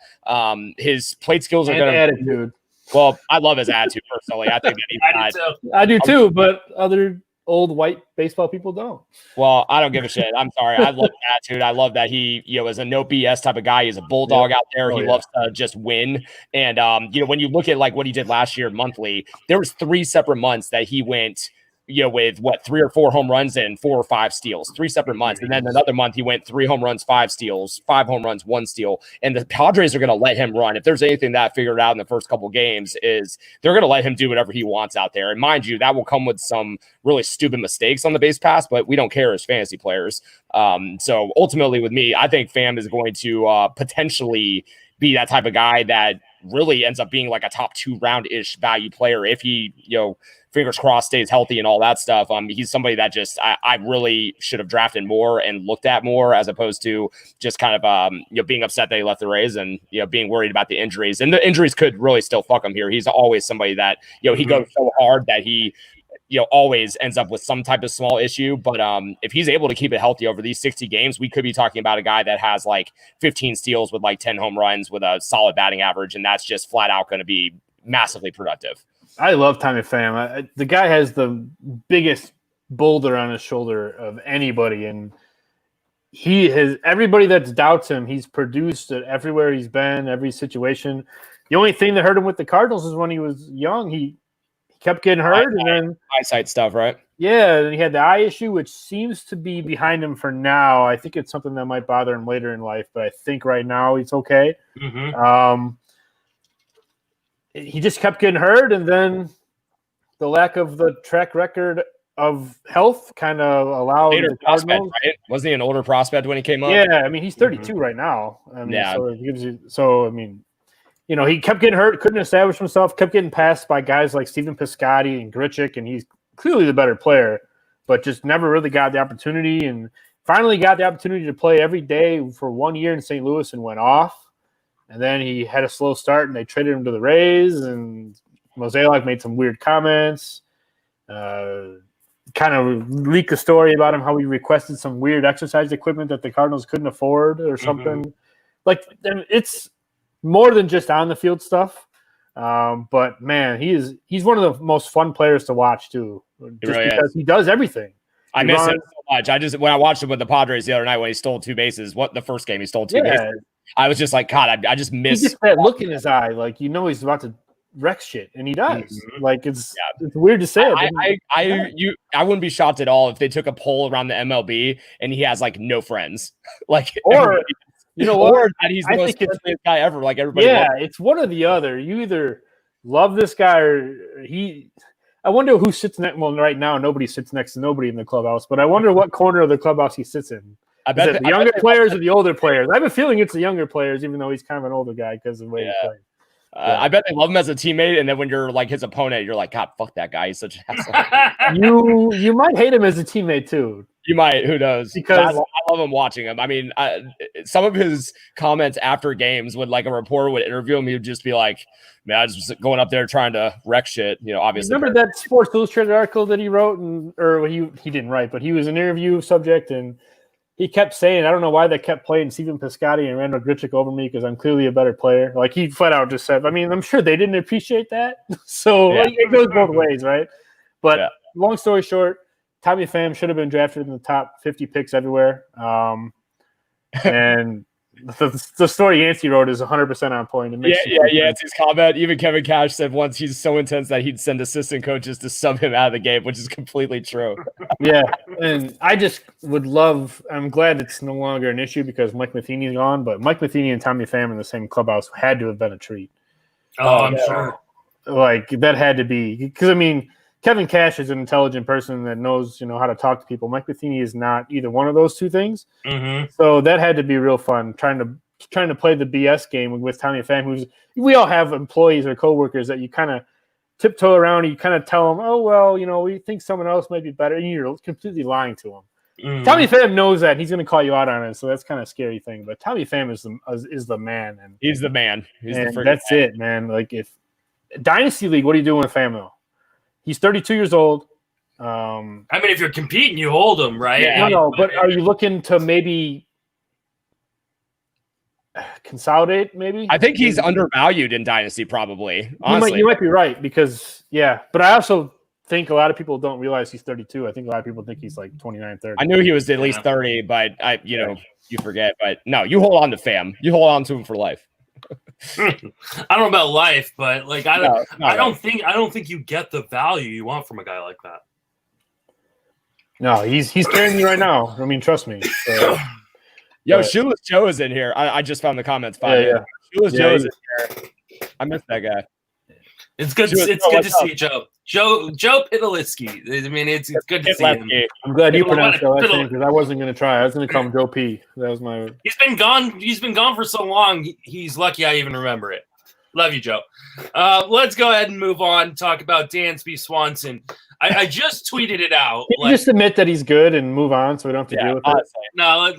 His plate skills are going to attitude. Well, I love his attitude personally. I think that I do too, but other old white baseball people don't. Well, I don't give a shit. I'm sorry. I love that attitude. I love that he, is a no BS type of guy. He's a bulldog out there. He loves to just win. And when you look at like what he did last year monthly, there was 3 separate months that he went with 3 or 4 home runs and 4 or 5 steals, 3 separate months. And then another month he went 3 home runs, 5 steals, 5 home runs, 1 steal. And the Padres are going to let him run. If there's anything that I figured out in the first couple games is they're going to let him do whatever he wants out there. And mind you, that will come with some really stupid mistakes on the base pass, but we don't care as fantasy players. So ultimately with me, I think Pham is going to potentially be that type of guy that really ends up being like a top 2 round-ish value player if he, fingers crossed, stays healthy and all that stuff. He's somebody that just I really should have drafted more and looked at more, as opposed to just kind of being upset that he left the Rays and being worried about the injuries. And the injuries could really still fuck him here. He's always somebody that he goes so hard that he always ends up with some type of small issue. But if he's able to keep it healthy over these 60 games, we could be talking about a guy that has like 15 steals with like 10 home runs with a solid batting average, and that's just flat out going to be massively productive. I love Tommy Pham. The guy has the biggest boulder on his shoulder of anybody, and he has everybody that doubts him. He's produced it everywhere he's been, every situation. The only thing that hurt him with the Cardinals is when he was young. He kept getting hurt, and then eyesight stuff, right? Yeah, and he had the eye issue, which seems to be behind him for now. I think it's something that might bother him later in life, but I think right now he's okay. He just kept getting hurt, and then the lack of the track record of health kind of allowed the Cardinals. Right? Wasn't he an older prospect when he came up? Yeah, I mean, he's 32 right now. I mean, so it gives you. So I mean, he kept getting hurt, couldn't establish himself, kept getting passed by guys like Stephen Piscotty and Grichuk, and he's clearly the better player, but just never really got the opportunity. And finally got the opportunity to play every day for 1 year in St. Louis and went off. And then he had a slow start, and they traded him to the Rays, and Mozeliak made some weird comments, kind of leaked a story about him, how he requested some weird exercise equipment that the Cardinals couldn't afford or something. Like, it's more than just on the field stuff. But, man, he's one of the most fun players to watch, too, just because he does everything. I miss him so much. When I watched him with the Padres the other night when he stole 2 bases, the first game he stole 2 bases. I was just like, God, I just miss. He gets that look in his eye, like he's about to wreck shit, and he does. Like it's weird to say it. I wouldn't be shocked at all if they took a poll around the MLB and he has like no friends, like or or that he's the most friendliest guy ever. Like everybody. Yeah, it's one or the other. You either love this guy or he. I wonder who sits next. Well, right now nobody sits next to nobody in the clubhouse, but I wonder what corner of the clubhouse he sits in. I bet the younger players or the older players. I have a feeling it's the younger players, even though he's kind of an older guy because of the way he plays. I bet they love him as a teammate, and then when you're like his opponent, you're like, God, fuck that guy. He's such an asshole. You might hate him as a teammate too. You might. Who knows? Because I love him watching him. I mean, some of his comments after games, when like a reporter would interview him, he would just be like, "Man, I was just going up there trying to wreck shit." Obviously. Remember that Sports Illustrated article that he wrote, or he didn't write, but he was an interview subject, and he kept saying, I don't know why they kept playing Stephen Piscotty and Randall Grichuk over me because I'm clearly a better player. Like he flat out just said, I mean, I'm sure they didn't appreciate that. So it goes both ways, right? But long story short, Tommy Pham should have been drafted in the top 50 picks everywhere. And the story Yancey wrote is 100% on point. Yancey's comment. Even Kevin Cash said once he's so intense that he'd send assistant coaches to sub him out of the game, which is completely true. Yeah, and I just would love – I'm glad it's no longer an issue because Mike Matheny's gone, but Mike Matheny and Tommy Pham in the same clubhouse had to have been a treat. Oh, I'm sure. Like, that had to be – because, I mean, Kevin Cash is an intelligent person that knows, how to talk to people. Mike Matheny is not either one of those two things. So that had to be real fun, trying to play the BS game with Tommy Pham, we all have employees or coworkers that you kind of tiptoe around. And you kind of tell them, oh, well, we think someone else might be better. And you're completely lying to them. Tommy Pham knows that. He's going to call you out on it. So that's kind of a scary thing. But Tommy Pham is the man. And he's the man. That's it, man. Like if Dynasty League, what are you doing with Pham though? He's 32 years old. I mean, if you're competing, you hold him, right? Yeah, no, but are you looking to maybe consolidate? Maybe I think he's undervalued in Dynasty. Probably, honestly, you might be right because but I also think a lot of people don't realize he's 32. I think a lot of people think he's like 29, 30. I knew he was at least 30, but you forget. But no, you hold on to Pham. You hold on to him for life. I don't know about life, but like I don't think you get the value you want from a guy like that. No, he's carrying me right now. I mean, trust me. So, Shoeless Joe is in here. I just found the comments. Shoeless Joe is in here. I missed that guy. It's good. It's good to see Joe. Joe Pitaliski. I mean, it's good to see him. I'm glad you pronounced that last name because I wasn't going to try. I was going to call him Joe P. That was my. He's been gone. He's been gone for so long. He's lucky I even remember it. Love you, Joe. Let's go ahead and move on. Talk about Dansby Swanson. I just tweeted it out. Can you just admit that he's good and move on, so we don't have to deal with it? No,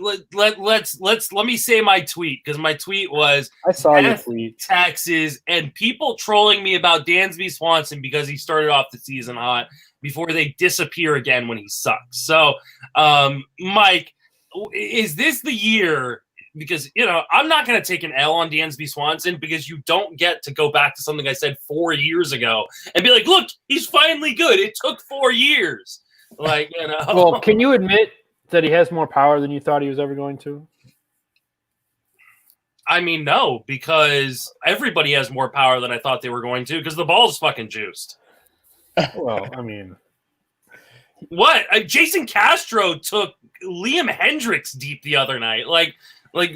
let me say my tweet, because my tweet was I saw your tweet. Taxes and people trolling me about Dansby Swanson because he started off the season hot before they disappear again when he sucks. So, Mike, is this the year? Because, I'm not going to take an L on Dansby Swanson, because you don't get to go back to something I said 4 years ago and be like, look, he's finally good. It took 4 years. Well, can you admit that he has more power than you thought he was ever going to? I mean, no, because everybody has more power than I thought they were going to, because the ball's fucking juiced. Well, I mean. What? Jason Castro took Liam Hendricks deep the other night. Like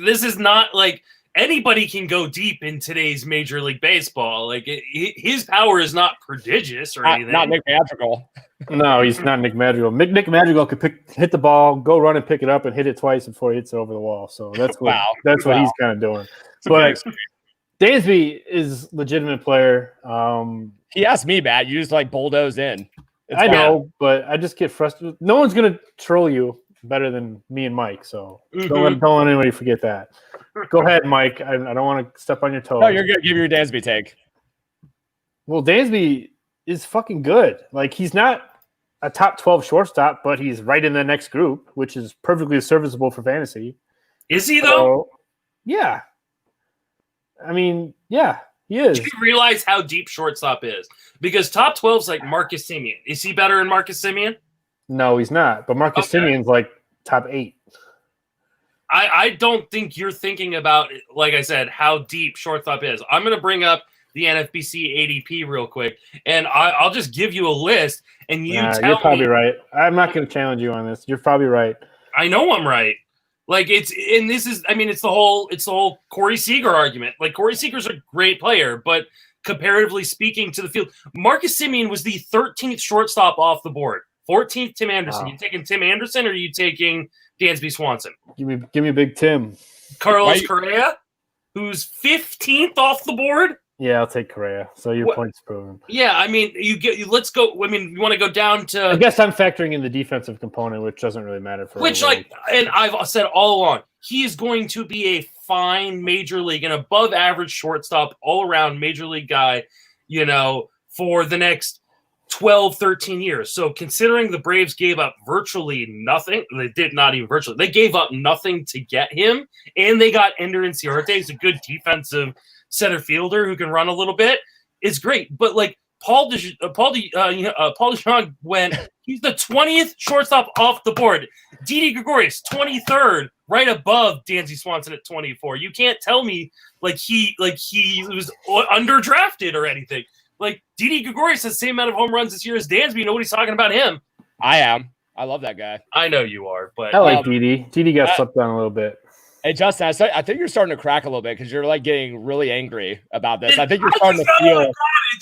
this is not like anybody can go deep in today's Major League Baseball. Like his power is not prodigious or anything. Not Nick Madrigal. No, he's not Nick Madrigal. Nick Madrigal could hit the ball, go run and pick it up, and hit it twice before he hits it over the wall. So that's what what he's kind of doing. But Dansby is a legitimate player. He asked me, Matt. You just bulldoze in. I know, but I just get frustrated. No one's gonna troll you better than me and Mike, so don't let anybody forget that. Go ahead, Mike. I don't want to step on your toes. No, you're good. Give your Dansby take. Well, Dansby is fucking good. He's not a top 12 shortstop, but he's right in the next group, which is perfectly serviceable for fantasy. Is he, though? So, yeah. I mean, yeah, he is. Do you realize how deep shortstop is? Because top 12 is like Marcus Semien. Is he better than Marcus Semien? No, he's not. But Marcus Simeon's top 8. I don't think you're thinking about, like I said, how deep shortstop is. I'm going to bring up the NFBC ADP real quick, and I'll just give you a list, and you tell me. You're probably right. I'm not going to challenge you on this. You're probably right. I know I'm right. It's the whole Corey Seager argument. Corey Seager's a great player, but comparatively speaking to the field, Marcus Semien was the 13th shortstop off the board. 14th, Tim Anderson. Wow. You taking Tim Anderson, or are you taking Dansby Swanson? Give me a big Tim. Carlos Correa, who's 15th off the board. Yeah, I'll take Correa. So your point's proven. Yeah, I mean, let's go. I mean, you want to go down to. I guess I'm factoring in the defensive component, which doesn't really matter for. And I've said all along, he is going to be a fine major league and above average shortstop, all around major league guy, for the next 12, 13 years. So considering the Braves gave up virtually nothing, they did not even virtually, they gave up nothing to get him, and they got Ender Inciarte. He's a good defensive center fielder who can run a little bit. It's great. But Paul DeJong went, he's the 20th shortstop off the board. Didi Gregorius, 23rd, right above Dansby Swanson at 24. You can't tell me he was underdrafted or anything. Didi Gregorius has the same amount of home runs this year as Dansby. Nobody's talking about him. I am. I love that guy. I know you are, but I like Didi. Didi got slept on a little bit. Hey, Justin, I think you're starting to crack a little bit because you're getting really angry about this. I think you're starting to feel.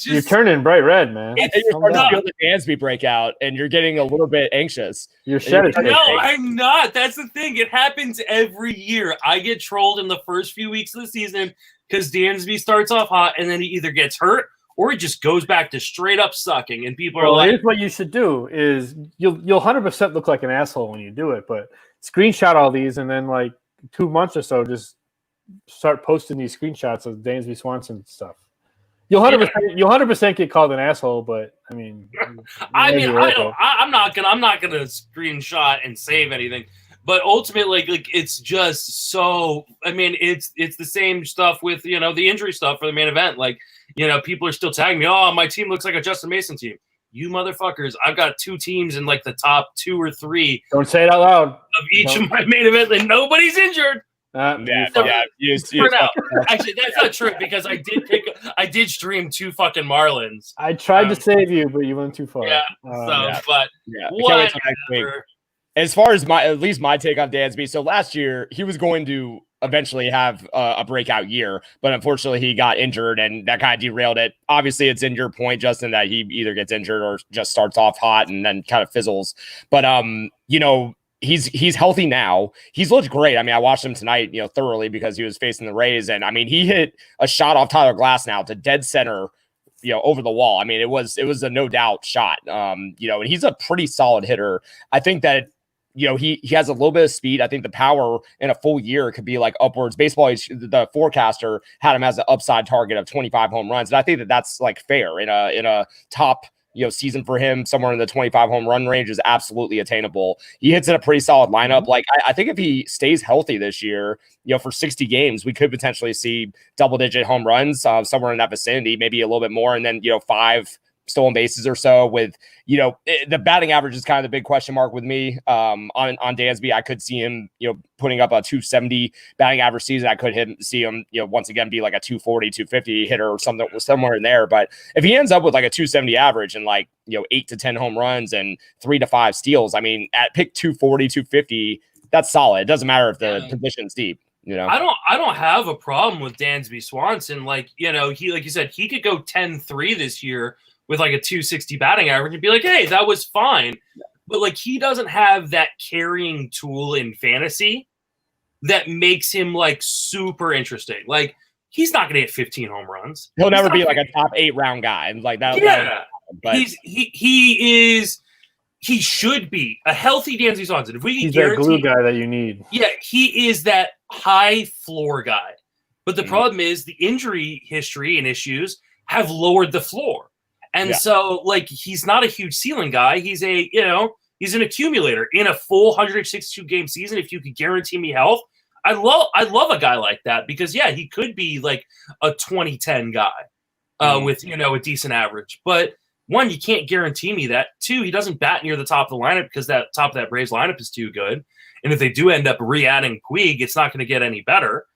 You're turning bright red, man. I think you're starting to feel the Dansby breakout, and you're getting a little bit anxious. You're shedding. No, I'm not. That's the thing. It happens every year. I get trolled in the first few weeks of the season because Dansby starts off hot, and then he either gets hurt or he just goes back to straight up sucking. And people are here's what you should do: is you'll 100% look like an asshole when you do it, but screenshot all these, and then 2 months or so, just start posting these screenshots of Dansby Swanson stuff. You'll 100% get called an asshole, but I mean, I'm not gonna screenshot and save anything. But ultimately, it's just so. I mean, it's the same stuff with the injury stuff for the main event. People are still tagging me. Oh, my team looks like a Justin Mason team. You motherfuckers! I've got 2 teams in the top 2 or 3. Don't say it out loud. Of each of my main events, and nobody's injured. Actually, that's not true because I did stream 2 fucking Marlins. I tried to save you, but you went too far. Yeah. Whatever. As far as at least my take on Dansby, so last year he was going to eventually have a breakout year, but unfortunately he got injured and that kind of derailed it. Obviously, it's in your point, Justin, that he either gets injured or just starts off hot and then kind of fizzles. But he's healthy now. He's looked great. I mean, I watched him tonight, thoroughly because he was facing the Rays, and I mean, he hit a shot off Tyler Glasnow to dead center, over the wall. I mean, it was a no doubt shot. And he's a pretty solid hitter. I think that he has a little bit of speed. I think the power in a full year could be like upwards. Baseball, the forecaster had him as an upside target of 25 home runs, and I think that that's like fair in a top season for him. Somewhere in the 25 home run range is absolutely attainable. He hits in a pretty solid lineup. Like I think if he stays healthy this year, for 60 games, we could potentially see double-digit home runs somewhere in that vicinity, maybe a little bit more, and then 5 stolen bases or so. With the batting average is kind of the big question mark with me on Dansby. I could see him putting up a 270 batting average season. I could see him once again be like a 240 250 hitter or something somewhere in there. But if he ends up with like a 270 average and 8 to 10 home runs and 3 to 5 steals, I mean, at pick 240 250, that's solid. It doesn't matter if the position's deep. I don't have a problem with Dansby Swanson. He, like you said, he could go 10-3 this year with like a 260 batting average and be like, hey, that was fine. But he doesn't have that carrying tool in fantasy that makes him super interesting. He's not going to hit 15 home runs. He'll never be a top 8 round guy. And that. Yeah. But he should be a healthy Dansby Swanson. If we he's that glue guy that you need. Yeah. He is that high floor guy. But the problem is the injury history and issues have lowered the floor. And so, he's not a huge ceiling guy. He's he's an accumulator in a full 162 game season. If you could guarantee me health, I love a guy like that because he could be a 2010 guy with a decent average. But one, you can't guarantee me that. Two, he doesn't bat near the top of the lineup because that top of that Braves lineup is too good. And if they do end up re-adding Puig, it's not going to get any better.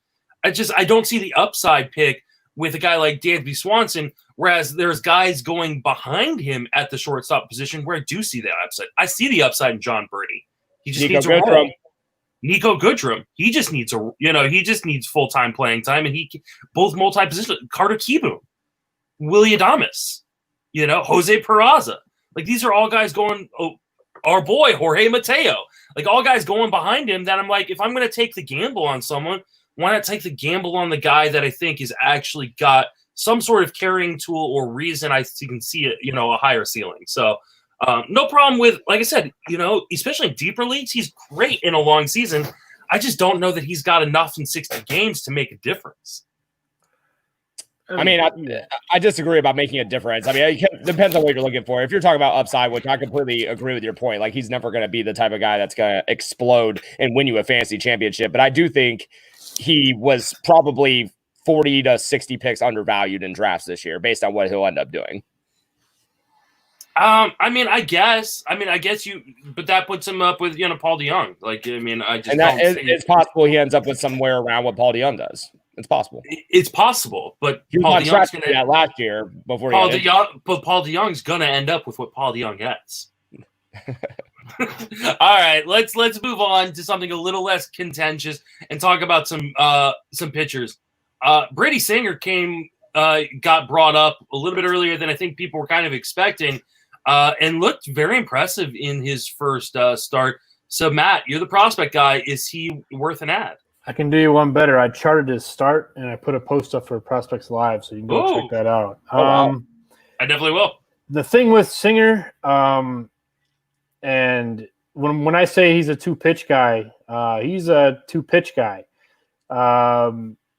I don't see the upside pick with a guy like Dansby Swanson, whereas there's guys going behind him at the shortstop position where I do see that upside. I see the upside in John Birdie. He just needs a role. Nico Goodrum. He just needs full-time playing time, and both multi-position. Carter Kieboom, Willie Adames, Jose Peraza. These are all guys going. Oh, our boy Jorge Mateo. All guys going behind him. That I'm if I'm going to take the gamble on someone, why not take the gamble on the guy that I think is actually got some sort of carrying tool or reason I can see a higher ceiling. So no problem with, like I said, especially in deeper leagues, he's great in a long season. I just don't know that he's got enough in 60 games to make a difference. I mean, I disagree about making a difference. I mean, it depends on what you're looking for. If you're talking about upside, which I completely agree with your point, he's never going to be the type of guy that's going to explode and win you a fantasy championship. But I do think he was probably 40 to 60 picks undervalued in drafts this year based on what he'll end up doing. I guess but that puts him up with, Paul DeYoung. It's possible he ends up with somewhere around what Paul DeYoung does. It's possible. It's possible, but he Paul DeYoung's going to last year before Paul DeYoung's going to end up with what Paul DeYoung gets. All right, let's move on to something a little less contentious and talk about some pitchers. Brady Singer got brought up a little bit earlier than I think people were kind of expecting, and looked very impressive in his first start. So, Matt, you're the prospect guy. Is he worth an ad? I can do you one better. I charted his start, and I put a post up for Prospects Live, so you can go check that out. I definitely will. The thing with Singer, and when I say he's a two-pitch guy, he's a two-pitch guy.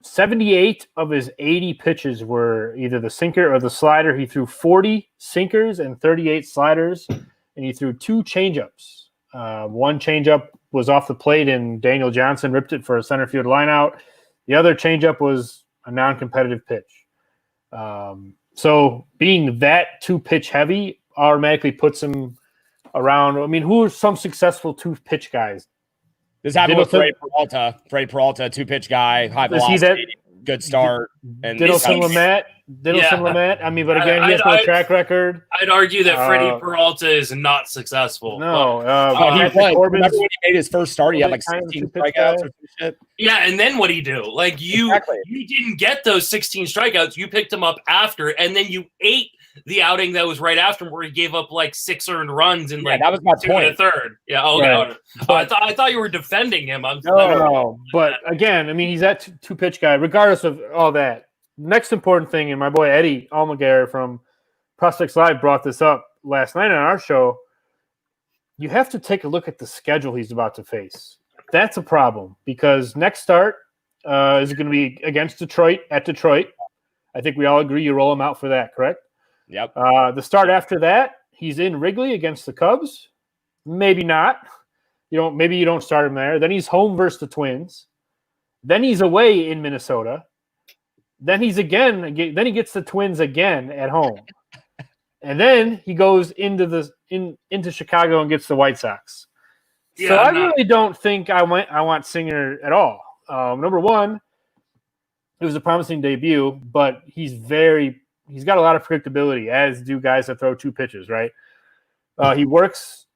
78 of his 80 pitches were either the sinker or the slider. He threw 40 sinkers and 38 sliders, and he threw 2 changeups. One changeup was off the plate, and Daniel Johnson ripped it for a center field lineout. The other changeup was a non-competitive pitch. So being that two-pitch heavy automatically puts him around. I mean, who are some successful two-pitch guys? This happened with Freddie Peralta. Freddie Peralta, two-pitch guy, high velocity, good start. And Diddleson Lamet. I mean, but again, he has no track record. I'd argue that Freddie Peralta is not successful. No. He was. Remember when he made his first start? He had 16 strikeouts or some shit. Yeah, and then what did he do? You didn't get those 16 strikeouts. You picked them up after, and then you ate the outing that was right after where he gave up like 6 earned runs in like that was my 2 point. and a third. Yeah. Okay. Right. I thought you were defending him. No. But again, I mean, he's that two pitch guy. Regardless of all that, next important thing, and my boy Eddie Almaguer from Prospects Live brought this up last night on our show. You have to take a look at the schedule he's about to face. That's a problem because next start is going to be against Detroit at Detroit. I think we all agree you roll him out for that, correct? Yep. The start after that, he's in Wrigley against the Cubs. Maybe not. Maybe you don't start him there. Then he's home versus the Twins. Then he's away in Minnesota. Then he gets the Twins again at home. And then he goes into Chicago and gets the White Sox. Yeah, so I really don't think I want Singer at all. Number one, it was a promising debut, but he's got a lot of predictability, as do guys that throw 2 pitches, right? He works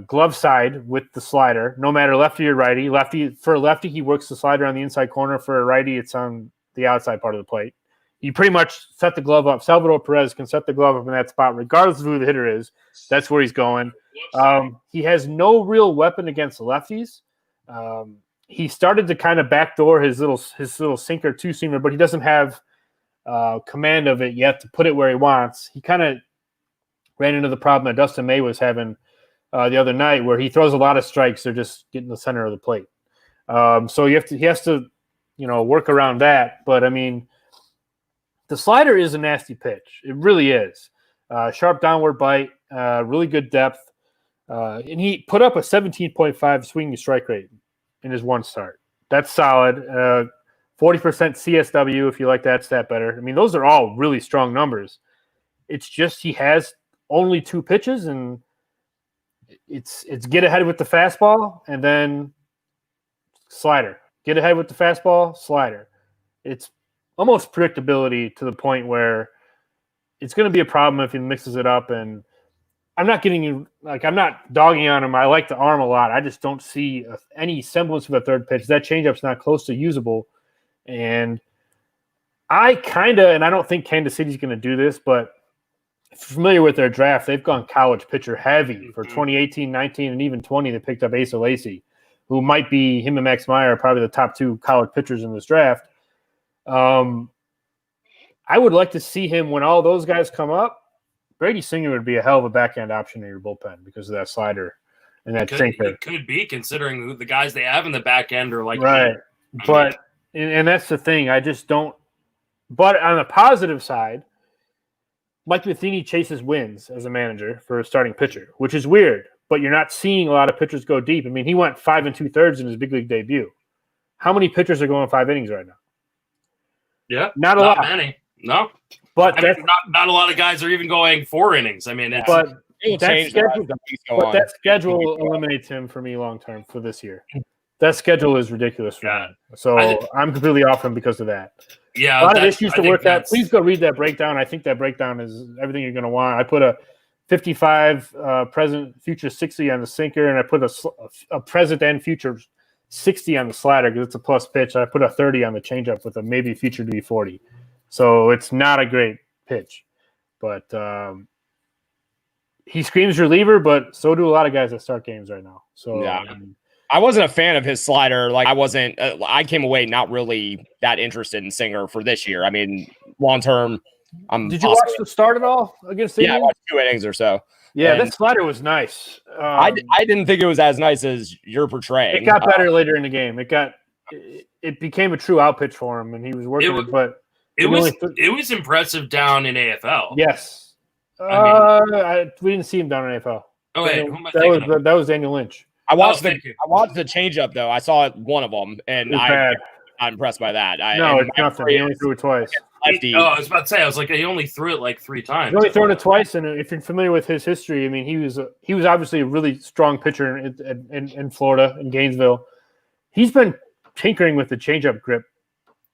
glove side with the slider, no matter lefty or righty. For a lefty, he works the slider on the inside corner. For a righty, it's on the outside part of the plate. You pretty much set the glove up. Salvador Perez can set the glove up in that spot, regardless of who the hitter is. That's where he's going. He has no real weapon against lefties. He started to kind of backdoor his little sinker 2-seamer, but he doesn't have command of it yet to put it where he wants. He kind of ran into the problem that Dustin May was having the other night, where he throws a lot of strikes. They're just getting the center of the plate. So he has to work around that. But I mean, the slider is a nasty pitch. It really is. Sharp downward bite, really good depth. And he put up a 17.5 swinging strike rate in his one start. That's solid. 40% CSW, if you like that stat better. I mean, those are all really strong numbers. It's just he has only 2 pitches, and it's get ahead with the fastball and then slider. Get ahead with the fastball, slider. It's almost predictability to the point where it's going to be a problem if he mixes it up. And I'm not dogging on him. I like the arm a lot. I just don't see any semblance of a third pitch. That changeup's not close to usable. And I don't think Kansas City's going to do this, but if you're familiar with their draft, they've gone college pitcher heavy for 2018, 19, and even 20. They picked up Asa Lacy, who might be, him and Max Meyer, probably the top 2 college pitchers in this draft. I would like to see him when all those guys come up. Brady Singer would be a hell of a backhand option in your bullpen because of that slider and that sinker. It could be, considering the guys they have in the back end are like right. But and that's the thing. I just don't. But on the positive side, Mike Matheny chases wins as a manager for a starting pitcher, which is weird. But you're not seeing a lot of pitchers go deep. I mean, he went 5 2/3 in his big league debut. How many pitchers are going 5 innings right now? Yeah, not a lot. Many. No, but not a lot of guys are even going 4 innings. I mean, that schedule eliminates him for me long term for this year. That schedule is ridiculous for him. So I'm completely off him because of that. Yeah, a lot of issues to work out. Please go read that breakdown. I think that breakdown is everything you're going to want. I put a 55 present, future 60 on the sinker, and I put a present and future 60 on the slider because it's a plus pitch. I put a 30 on the changeup with a maybe future to be 40. So it's not a great pitch, but he screams reliever, but so do a lot of guys that start games right now. So yeah. I wasn't a fan of his slider. Like I came away not really that interested in Singer for this year. I mean, long term, Did you watch the start at all against Indians? Yeah, I watched 2 innings or so. Yeah, that slider was nice. I didn't think it was as nice as you're portraying. It got better later in the game. It became a true out pitch for him, and he was working it, but it was impressive down in AFL. Yes. We didn't see him down in AFL. Oh, wait, that was Daniel Lynch. I watched the changeup though. I saw one of them, and I'm impressed by that. It's nothing. He only threw it twice. I was about to say, I was like, he only threw it like 3 times. He's only thrown it twice, and if you're familiar with his history, I mean, he was obviously a really strong pitcher in Florida, in Gainesville. He's been tinkering with the changeup grip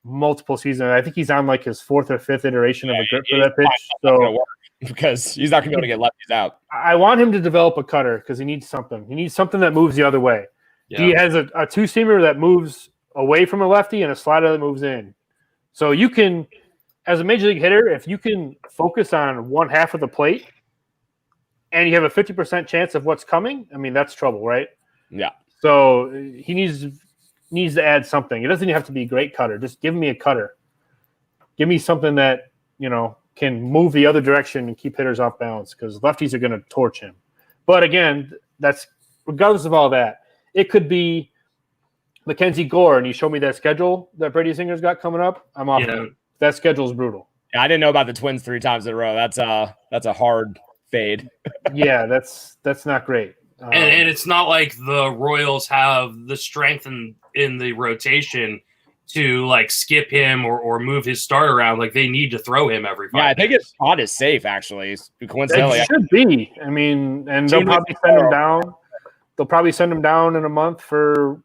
multiple seasons. I think he's on like his 4th or 5th iteration of a grip for that pitch. So because he's not going to be able to get lefties out. I want him to develop a cutter because he needs something. He needs something that moves the other way. Yeah. He has a 2-seamer that moves away from a lefty and a slider that moves in. So you can, as a major league hitter, if you can focus on one half of the plate and you have a 50% chance of what's coming, I mean, that's trouble, right? Yeah. So he needs to add something. It doesn't even have to be a great cutter. Just give me a cutter. Give me something that, can move the other direction and keep hitters off balance, because lefties are going to torch him. But again, that's regardless of all that. It could be Mackenzie Gore, and you show me that schedule that Brady Singer's got coming up. I'm off. Yeah. That schedule is brutal. Yeah, I didn't know about the Twins 3 times in a row. That's a hard fade. Yeah, that's not great. And it's not like the Royals have the strength in the rotation to like skip him or move his start around. Like they need to throw him every 5 I think minutes. his spot is safe, actually. Coincidentally, It should be. I mean, and they'll probably send him down. They'll probably send him down in a month for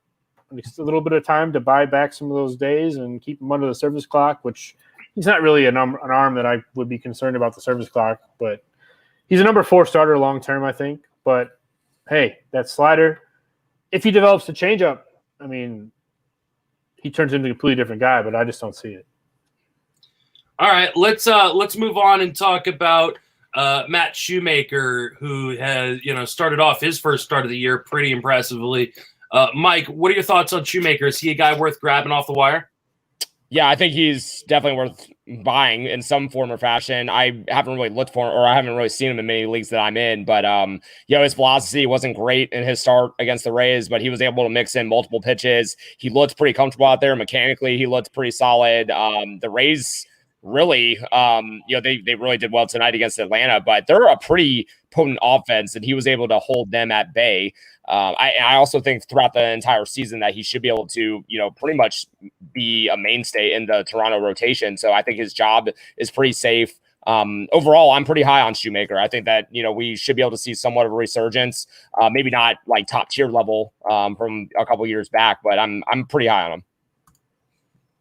a little bit of time to buy back some of those days and keep him under the service clock, which he's not really an arm that I would be concerned about the service clock, but he's a number 4 starter long-term, I think. But hey, that slider, if he develops the changeup, I mean, he turns into a completely different guy, but I just don't see it. All right, let's move on and talk about Matt Shoemaker, who has started off his first start of the year pretty impressively. Mike, what are your thoughts on Shoemaker? Is he a guy worth grabbing off the wire? Yeah, I think he's definitely worth buying in some form or fashion. I haven't really looked for him, or I haven't really seen him in many leagues that I'm in, but his velocity wasn't great in his start against the Rays, but he was able to mix in multiple pitches. He looked pretty comfortable out there. Mechanically, he looked pretty solid. The Rays really, they really did well tonight against Atlanta, but they're a pretty potent offense, and he was able to hold them at bay. I also think throughout the entire season that he should be able to, pretty much be a mainstay in the Toronto rotation. So I think his job is pretty safe. Overall, I'm pretty high on Shoemaker. I think that, we should be able to see somewhat of a resurgence, maybe not like top tier level from a couple years back, but I'm pretty high on him.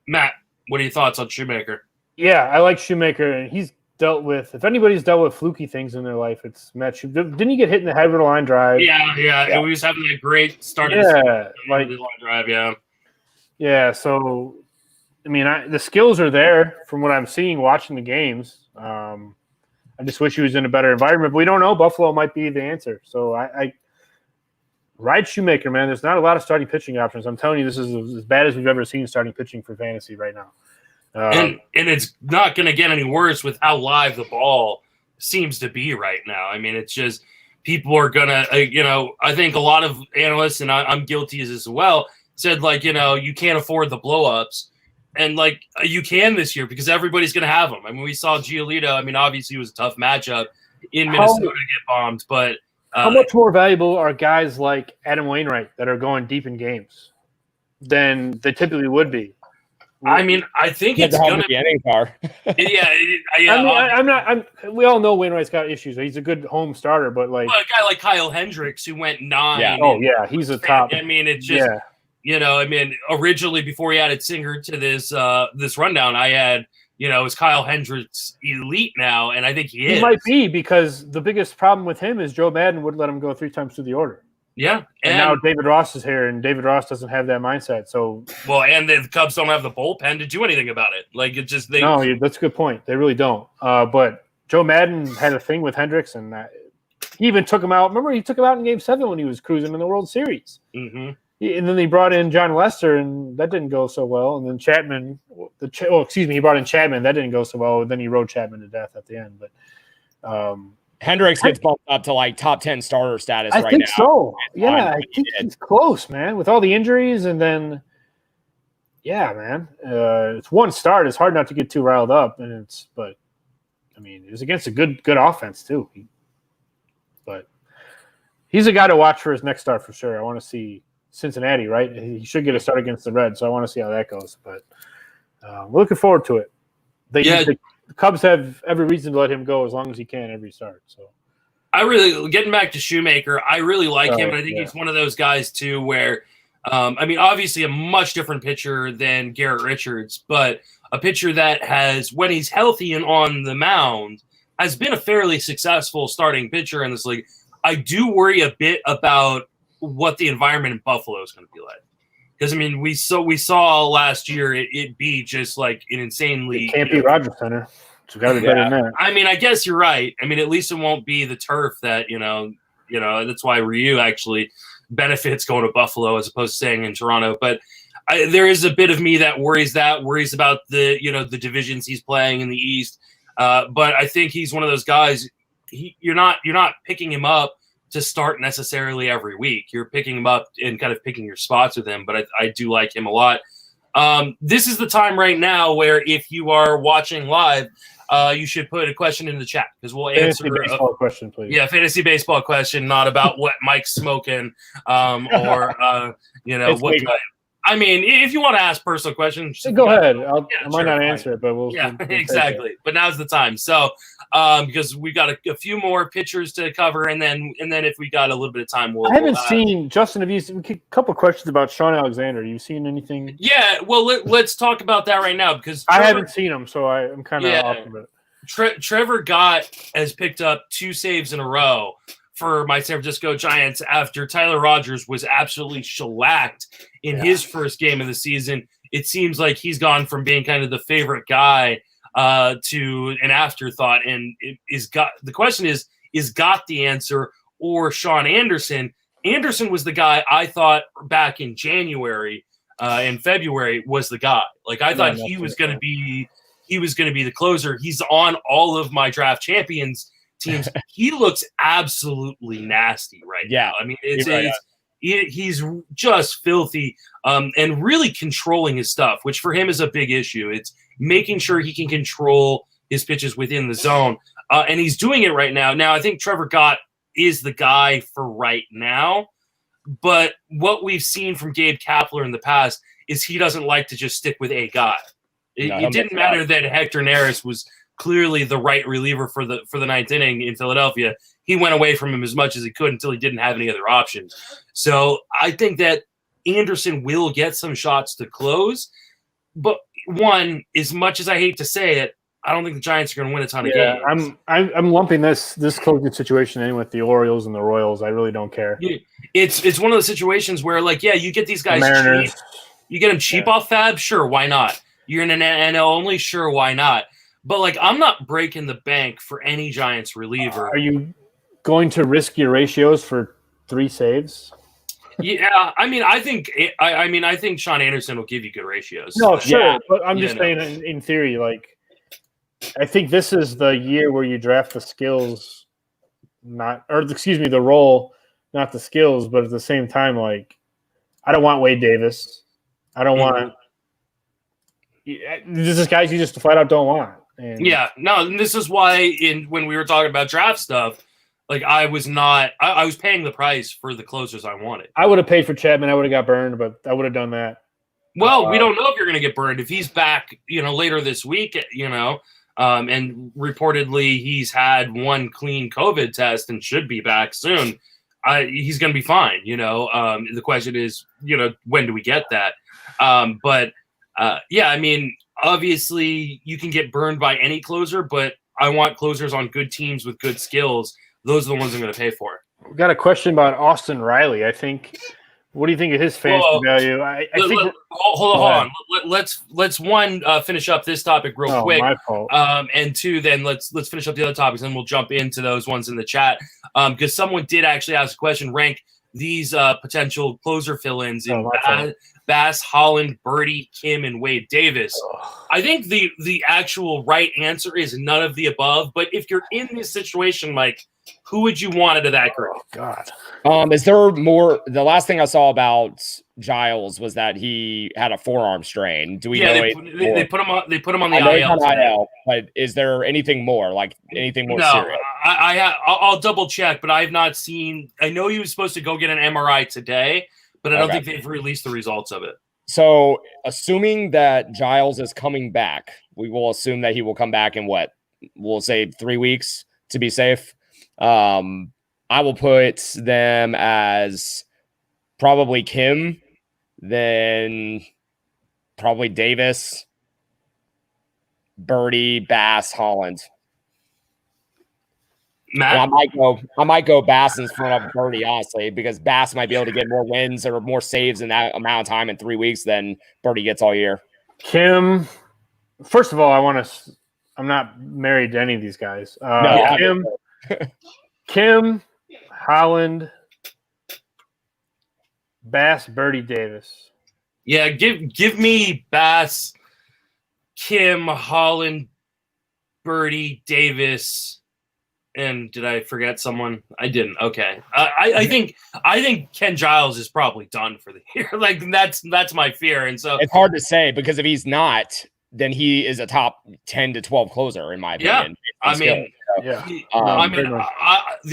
Matt, what are your thoughts on Shoemaker? Yeah, I like Shoemaker, and he's dealt with, if anybody's dealt with fluky things in their life, it's Matt Shoemaker. Didn't he get hit in the head with a line drive? Yeah. He was having a great start. Yeah, like line drive. Yeah. Yeah. So, I mean, the skills are there from what I'm seeing watching the games. I just wish he was in a better environment, but we don't know. Buffalo might be the answer. So I ride Shoemaker, man. There's not a lot of starting pitching options. I'm telling you, this is as bad as we've ever seen starting pitching for fantasy right now. And it's not going to get any worse with how live the ball seems to be right now. I mean, it's just people are going to, I think a lot of analysts, and I'm guilty as well, said, you can't afford the blow-ups. And, you can this year because everybody's going to have them. I mean, we saw Giolito. I mean, obviously it was a tough matchup in Minnesota to get bombed. But how much more valuable are guys like Adam Wainwright that are going deep in games than they typically would be? I mean, I think it's going to be car. Yeah. We all know Wainwright's got issues. He's a good home starter, but a guy like Kyle Hendricks who went 9. Yeah. Oh yeah, he's a top. I mean, it's just originally before he added Singer to this rundown, I had is Kyle Hendricks elite now, and I think he is. He might be, because the biggest problem with him is Joe Madden wouldn't let him go 3 times through the order. Yeah, and now David Ross is here, and David Ross doesn't have that mindset. So and the Cubs don't have the bullpen to do anything about it. No, that's a good point. They really don't. But Joe Madden had a thing with Hendricks, and he even took him out. Remember, he took him out in Game 7 when he was cruising in the World Series. Mm-hmm. And then he brought in John Lester, and that didn't go so well. And then Chapman, he brought in Chapman. That didn't go so well. And then he rode Chapman to death at the end. But Hendricks gets bumped up to top 10 starter status right now. I think so. Yeah, I think he's close, man, with all the injuries. And then, yeah, man, it's one start. It's hard not to get too riled up. But I mean, it was against a good offense too. But he's a guy to watch for his next start for sure. I want to see Cincinnati, right? He should get a start against the Reds, so I want to see how that goes. But we're looking forward to it. The Cubs have every reason to let him go as long as he can every start. So, getting back to Shoemaker, I really like him, and I think he's one of those guys too where, obviously a much different pitcher than Garrett Richards, but a pitcher that has, when he's healthy and on the mound, has been a fairly successful starting pitcher in this league. I do worry a bit about what the environment in Buffalo is going to be like. Because I mean, we saw last year it be just like an insanely. It can't be Rogers Center. It's got to be better than that. I mean, I guess you're right. I mean, at least it won't be the turf that that's why Ryu actually benefits going to Buffalo as opposed to staying in Toronto. But there is a bit of me that worries about the divisions he's playing in the East. But I think he's one of those guys. You're not picking him up to start necessarily every week. You're picking him up and kind of picking your spots with him. But I do like him a lot. This is the time right now where if you are watching live, you should put a question in the chat because we'll answer fantasy baseball question, please. Yeah, fantasy baseball question, not about what Mike's smoking or what. I mean, if you want to ask personal questions, go ahead. I might not answer it, but we'll exactly. But now's the time. So, because we got a few more pitchers to cover, and then if we got a little bit of time, I haven't seen Justin. Have you seen a couple of questions about Sean Alexander? Have you seen anything? Yeah, well, let's talk about that right now because I haven't seen him, so I'm kind of off of it. Trevor Gott has picked up 2 saves in a row for my San Francisco Giants after Tyler Rogers was absolutely shellacked in his first game of the season. It seems like he's gone from being kind of the favorite guy to an afterthought. And the question is Gott the answer or Sean Anderson? Anderson was the guy I thought back in January and February was the guy. Like I thought he was going to be the closer. He's on all of my draft champions teams. He looks absolutely nasty right now. I mean, he's just filthy and really controlling his stuff, which for him is a big issue. It's making sure he can control his pitches within the zone, and he's doing it right now. Now, I think Trevor Gott is the guy for right now, but what we've seen from Gabe Kapler in the past is he doesn't like to just stick with a guy. It didn't matter that Hector Neris was clearly the right reliever for the ninth inning in Philadelphia. He went away from him as much as he could until he didn't have any other options. So I think that Anderson will get some shots to close. But one, as much as I hate to say it, I don't think the Giants are going to win a ton of games. I'm lumping this closing situation in with the Orioles and the Royals. I really don't care. It's one of those situations where, like, you get these guys cheap. You get them cheap off Fab, sure, why not? You're in an NL only, sure, why not? But, like, I'm not breaking the bank for any Giants reliever. Are you going to risk your ratios for 3 saves? Yeah, I mean, I think Sean Anderson will give you good ratios. No, sure, but I'm just saying in theory, like, I think this is the year where you draft the skills, the role, not the skills, but at the same time, like, I don't want Wade Davis. I don't want – this is guys you just flat out don't want. And this is why when we were talking about draft stuff, like I was paying the price for the closers I wanted. I would have paid for Chapman. I would have got burned, but I would have done that. Well, we don't know if you're going to get burned. If he's back, later this week, and reportedly he's had 1 clean COVID test and should be back soon, he's going to be fine. The question is, when do we get that? I mean, obviously you can get burned by any closer, but I want closers on good teams with good skills. Those are the ones I'm going to pay for. We got a question about Austin Riley. I think. What do you think of his fantasy value? I think. Hold on. Let's finish up this topic real quick. My fault. And 2, then let's finish up the other topics, and we'll jump into those ones in the chat. Because someone did actually ask a question. Rank these potential closer fill-ins in Bass, Holland, Birdie, Kim, and Wade Davis. I think the actual right answer is none of the above. But if you're in this situation, Mike, who would you want out of that group? Oh, God. Is there more? The last thing I saw about Giles was that he had a forearm strain. Do we know? They put him on the IL. But is there anything more? Like anything more serious? I'll double check, but I've not seen. I know he was supposed to go get an MRI today, but I don't think they've released the results of it. So, assuming that Giles is coming back, we will assume that he will come back in we'll say 3 weeks to be safe. I will put them as probably Kim, then probably Davis, Birdie, Bass, Holland. Matt? And I might go Bass in front of Birdie, honestly, because Bass might be able to get more wins or more saves in that amount of time in 3 weeks than Birdie gets all year. Kim, first of all, I'm not married to any of these guys. Kim, Holland, Bass, Birdie, Davis. Yeah, give me Bass, Kim, Holland, Birdie, Davis, and did I forget someone? I didn't. Okay, I think Ken Giles is probably done for the year. Like that's my fear, and so it's hard to say because if he's not, then he is a top 10 to 12 closer in my opinion. The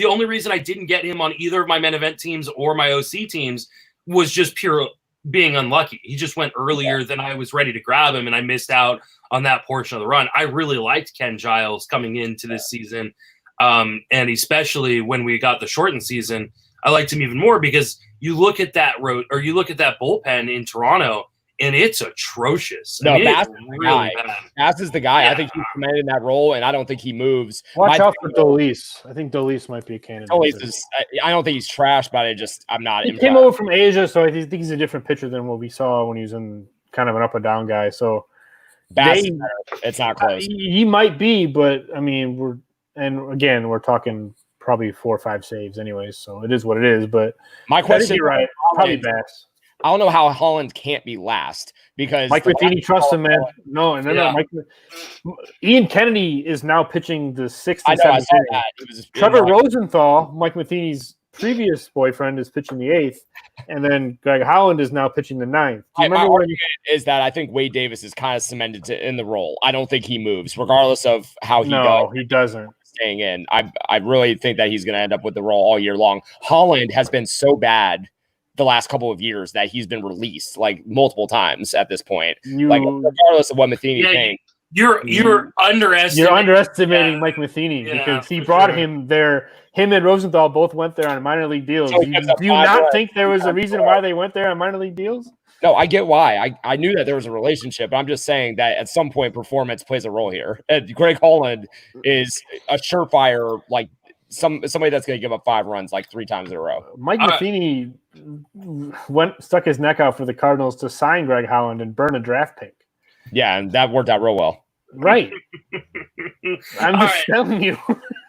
only reason I didn't get him on either of my main event teams or my OC teams was just pure being unlucky. He just went earlier than I was ready to grab him, and I missed out on that portion of the run. I really liked Ken Giles coming into this season, and especially when we got the shortened season, I liked him even more because you look at that that bullpen in Toronto, and it's atrocious. No, Bass is the guy. Bass is the guy. Yeah. I think he's cemented in that role, and I don't think he moves. Watch out for Dolis. I think Dolis might be a candidate. I don't think he's trash, but I'm not. He came over from Asia, so I think he's a different pitcher than what we saw when he was in kind of an up and down guy. So Bass, it's not close. He might be, but I mean, we're talking probably 4 or 5 saves anyways, so it is what it is. But my question, right? Probably Bass. I don't know how Holland can't be last because Mike Matheny trusts him, man. No. Ian Kennedy is now pitching the 6th and 7th inning. Trevor Rosenthal, Mike Matheny's previous boyfriend, is pitching the 8th, and then Greg Holland is now pitching the 9th. My argument is that I think Wade Davis is kind of cemented in the role. I don't think he moves, regardless of how he goes. No, he doesn't. Staying in. I really think that he's going to end up with the role all year long. Holland has been so bad the last couple of years that he's been released like multiple times at this point. Regardless of what Matheny thinks. You're underestimating. You're underestimating Mike Matheny because he brought him there. Him and Rosenthal both went there on minor league deals. Do you not think there was a reason why they went there on minor league deals? No, I get why. I knew that there was a relationship, but I'm just saying that at some point performance plays a role here. And Greg Holland is a surefire, like somebody that's going to give up 5 runs like 3 times in a row. Mike Matheny stuck his neck out for the Cardinals to sign Greg Holland and burn a draft pick. Yeah, and that worked out real well. Right. I'm just telling you,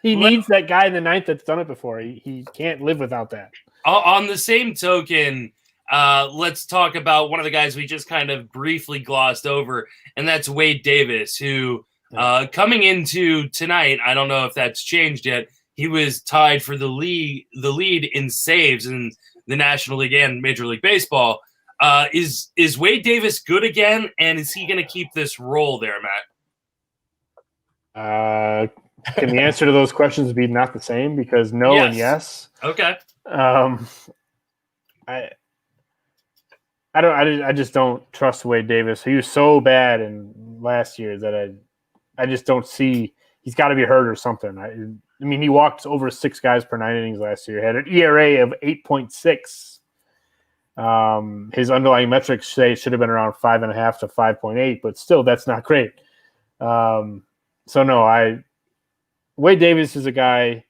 he needs that guy in the 9th that's done it before. He can't live without that. On the same token, let's talk about one of the guys we just kind of briefly glossed over, and that's Wade Davis, who coming into tonight, I don't know if that's changed yet. He was tied for the lead in saves in the National League and Major League Baseball. Is Wade Davis good again, and is he going to keep this role there, Matt? Can the answer to those questions be not the same? Because no and yes. Okay. I just don't trust Wade Davis. He was so bad in last year that I just don't see. He's got to be hurt or something. I mean, he walked over 6 guys per 9 innings last year. He had an ERA of 8.6. His underlying metrics say it should have been around 5.5 to 5.8, but still, that's not great. So no, Wade Davis is a guy.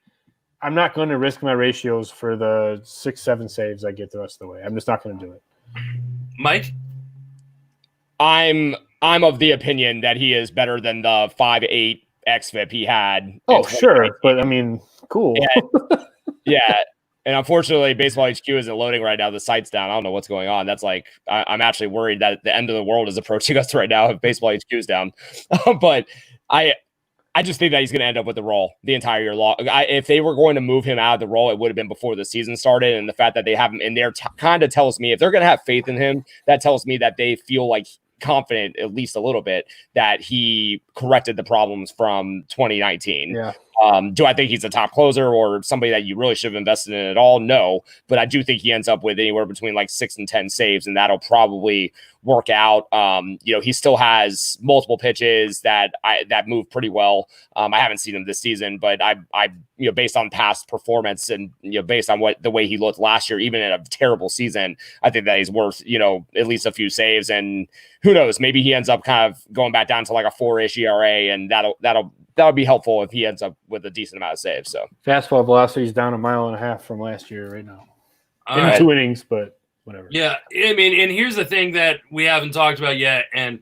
I'm not going to risk my ratios for the 6-7 saves I get the rest of the way. I'm just not going to do it. Mike, I'm of the opinion that he is better than the 5.8 xFIP he had. Oh, sure, but I mean, cool. Yeah. And unfortunately, Baseball HQ isn't loading right now. The site's down. I don't know what's going on. That's like, I'm actually worried that the end of the world is approaching us right now if Baseball HQ is down. But I just think that he's going to end up with the role the entire year long. If they were going to move him out of the role, it would have been before the season started. And the fact that they have him in there kind of tells me if they're going to have faith in him, that tells me that they feel like confident, at least a little bit, that he corrected the problems from 2019. Yeah. Do I think he's a top closer or somebody that you really should have invested in at all? No, but I do think he ends up with anywhere between like 6 and 10 saves, and that'll probably work out. He still has multiple pitches that move pretty well. I haven't seen him this season, but I based on past performance and based on the way he looked last year, even in a terrible season, I think that he's worth at least a few saves. And who knows, maybe he ends up kind of going back down to like a 4-ish ERA, and that'll that would be helpful if he ends up with a decent amount of saves. So fastball velocity is down 1.5 miles from last year right now. All In right. 2 innings, but whatever. Yeah, I mean, and here's the thing that we haven't talked about yet, and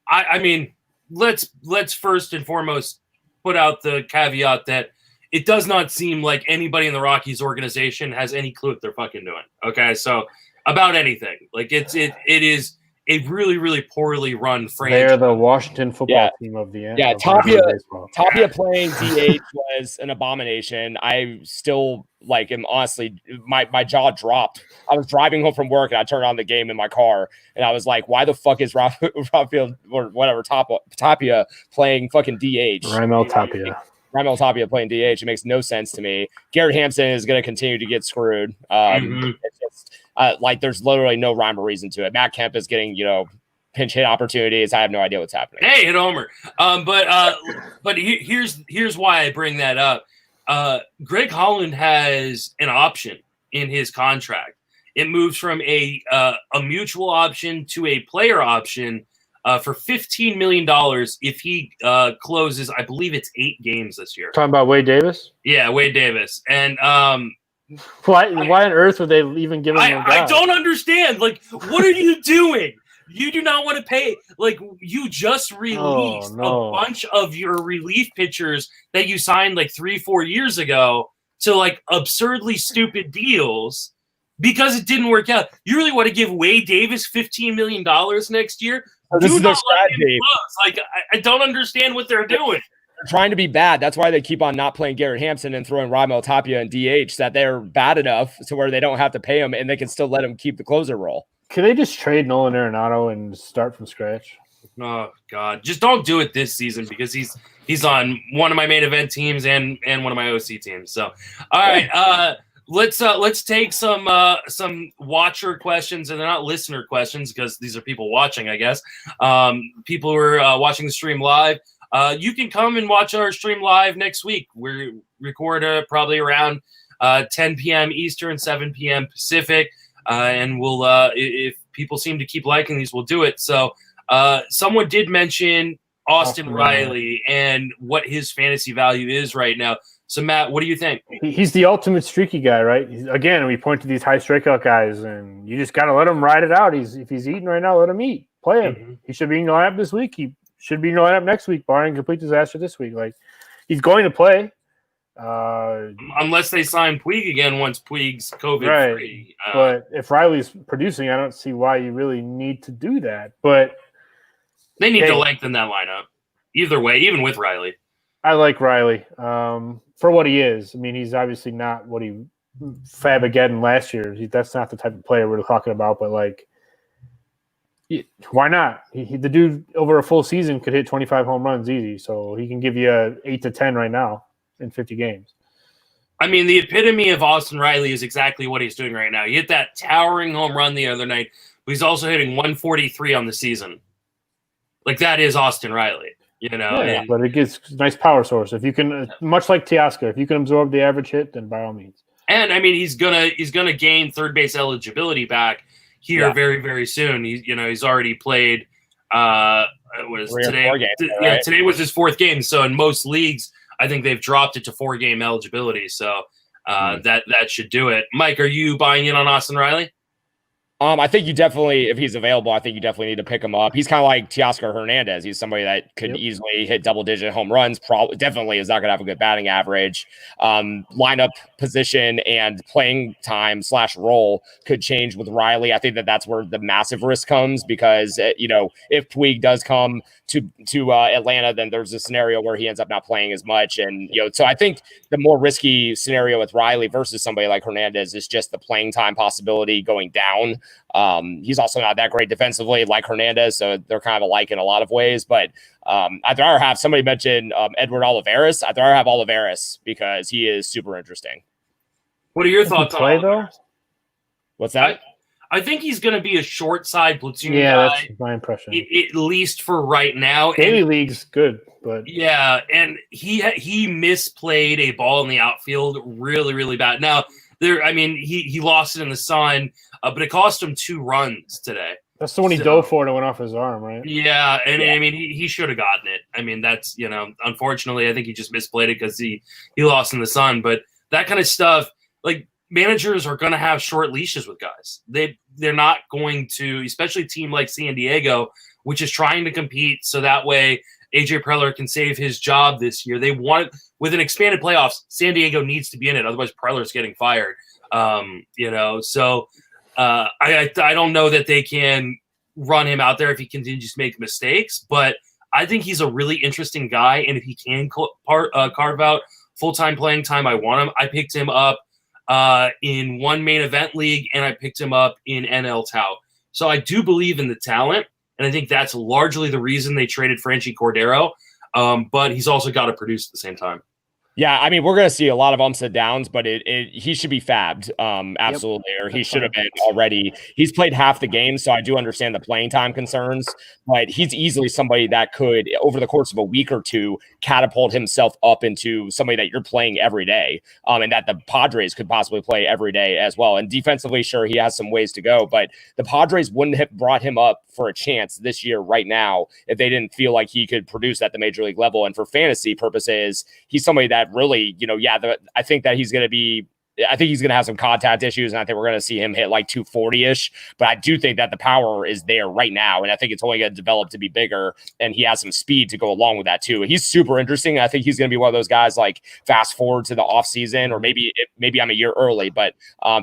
I mean, let's first and foremost put out the caveat that it does not seem like anybody in the Rockies organization has any clue what they're fucking doing. Okay, so about anything, like it is a really, really poorly run franchise. They're the Washington football team of the end. Yeah, of baseball. Tapia playing DH was an abomination. I still am honestly, my jaw dropped. I was driving home from work and I turned on the game in my car and I was like, why the fuck is Rafael or whatever Tapia playing fucking DH? Raimel Tapia playing DH. It makes no sense to me. Garrett Hampson is going to continue to get screwed. It's just, there's literally no rhyme or reason to it. Matt Kemp is getting, pinch hit opportunities. I have no idea what's happening. Hey, hit homer. But here's why I bring that up. Greg Holland has an option in his contract. It moves from a mutual option to a player option for $15 million if he closes, I believe it's 8 games this year. Talking about Wade Davis? Yeah, Wade Davis. And why on earth would they even give him a guy? I don't understand. Like, what are you doing? You do not want to pay. Like, you just released a bunch of your relief pitchers that you signed 3-4 years ago to absurdly stupid deals because it didn't work out. You really want to give Wade Davis $15 million next year? This is their strategy. I don't understand what they're doing. They're trying to be bad. That's why they keep on not playing Garrett Hampson and throwing Raimel Tapia and DH, that they're bad enough to where they don't have to pay him and they can still let him keep the closer role. Can they just trade Nolan Arenado and start from scratch? Oh God, just don't do it this season because he's on one of my main event teams and one of my OC teams. So, all right, let's take some watcher questions, and they're not listener questions because these are people watching, I guess. People who are watching the stream live. You can come and watch our stream live next week. We record probably around 10 p.m. Eastern, 7 p.m. Pacific. And we'll, if people seem to keep liking these, we'll do it. So, someone did mention Austin Riley and what his fantasy value is right now. So, Matt, what do you think? He's the ultimate streaky guy, right? Again, we point to these high strikeout guys, and you just got to let him ride it out. If he's eating right now, let him eat. Play him. Mm-hmm. He should be in the lineup this week. He should be in the lineup next week, barring complete disaster this week. He's going to play. Unless they sign Puig again once Puig's COVID-free. Right. But if Riley's producing, I don't see why you really need to do that. But they need to lengthen that lineup. Either way, even with Riley. I like Riley for what he is. I mean, he's obviously not what he Fabageddon last year. That's not the type of player we're talking about. But, why not? The dude over a full season could hit 25 home runs easy. So he can give you 8 to 10 right now in 50 games. I mean, the epitome of Austin Riley is exactly what he's doing right now. He hit that towering home run the other night, but he's also hitting 143 on the season. That is Austin Riley, Yeah, but it gives nice power source. If you can, much like Teoscar, if you can absorb the average hit, then by all means. And I mean, he's gonna gain third base eligibility back here very, very soon. He's already played. Today? Right? Today was his 4th game. So in most leagues, I think they've dropped it to 4-game eligibility, so that should do it. Mike, are you buying in on Austin Riley? I think you definitely, if he's available, I think you definitely need to pick him up. He's kind of like Teoscar Hernandez. He's somebody that could easily hit double-digit home runs. Probably, definitely is not going to have a good batting average. Lineup position and playing time / role could change with Riley. I think that's where the massive risk comes because if Puig does come to Atlanta, then there's a scenario where he ends up not playing as much, and so I think the more risky scenario with Riley versus somebody like Hernandez is just the playing time possibility going down. He's also not that great defensively like Hernandez, so they're kind of alike in a lot of ways. But I'd rather have somebody mention Edward Olivares. I'd rather have Olivares because he is super interesting. What are your thoughts on Olivares? What's that? I think he's going to be a short side platoon guy. Yeah, that's my impression. At least for right now. Daily League's good, but yeah, and he misplayed a ball in the outfield really, really bad. Now he lost it in the sun, but it cost him 2 runs today. That's the one he dove for and it went off his arm, right? Yeah, and I mean he should have gotten it. I mean that's unfortunately I think he just misplayed it because he lost in the sun. But that kind of stuff, like managers are going to have short leashes with guys. They're not going to, especially a team like San Diego, which is trying to compete so that way AJ Preller can save his job this year. They want with an expanded playoffs. San Diego needs to be in it, otherwise Preller's getting fired. So I don't know that they can run him out there if he continues to make mistakes, but I think he's a really interesting guy, and if he can carve out full-time playing time, I want him. I picked him up in one main event league, and I picked him up in NL Tout. So I do believe in the talent, and I think that's largely the reason they traded Franchi Cordero, but he's also got to produce at the same time. Yeah, I mean, we're going to see a lot of ups and downs, but he should be fabbed, absolutely, or he should have been already. He's played half the game, so I do understand the playing time concerns, but he's easily somebody that could, over the course of a week or two, catapult himself up into somebody that you're playing every day, and that the Padres could possibly play every day as well. And defensively, sure, he has some ways to go, but the Padres wouldn't have brought him up for a chance this year right now if they didn't feel like he could produce at the major league level. And for fantasy purposes, he's somebody that really, I think that he's going to have some contact issues, and I think we're going to see him hit like 240-ish, but I do think that the power is there right now, and I think it's only going to develop to be bigger, and he has some speed to go along with that too. He's super interesting. I think he's going to be one of those guys like fast forward to the offseason, or maybe I'm a year early, but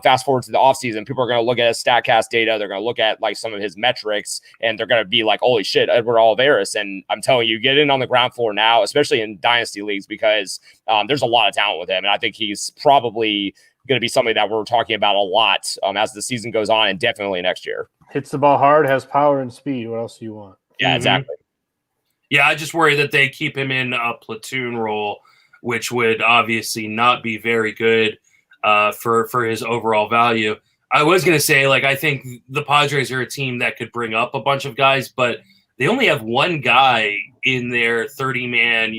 fast forward to the offseason, people are going to look at his StatCast data, they're going to look at like some of his metrics, and they're going to be like, holy shit, Edward Olivares. And I'm telling you, get in on the ground floor now, especially in dynasty leagues, because there's a lot of talent with him, and I think he's probably going to be something that we're talking about a lot as the season goes on, and definitely next year. Hits the ball hard, has power and speed. What else do you want? Yeah, exactly. Yeah, I just worry that they keep him in a platoon role, which would obviously not be very good for his overall value. I was going to say, I think the Padres are a team that could bring up a bunch of guys, but they only have one guy in their 30-man,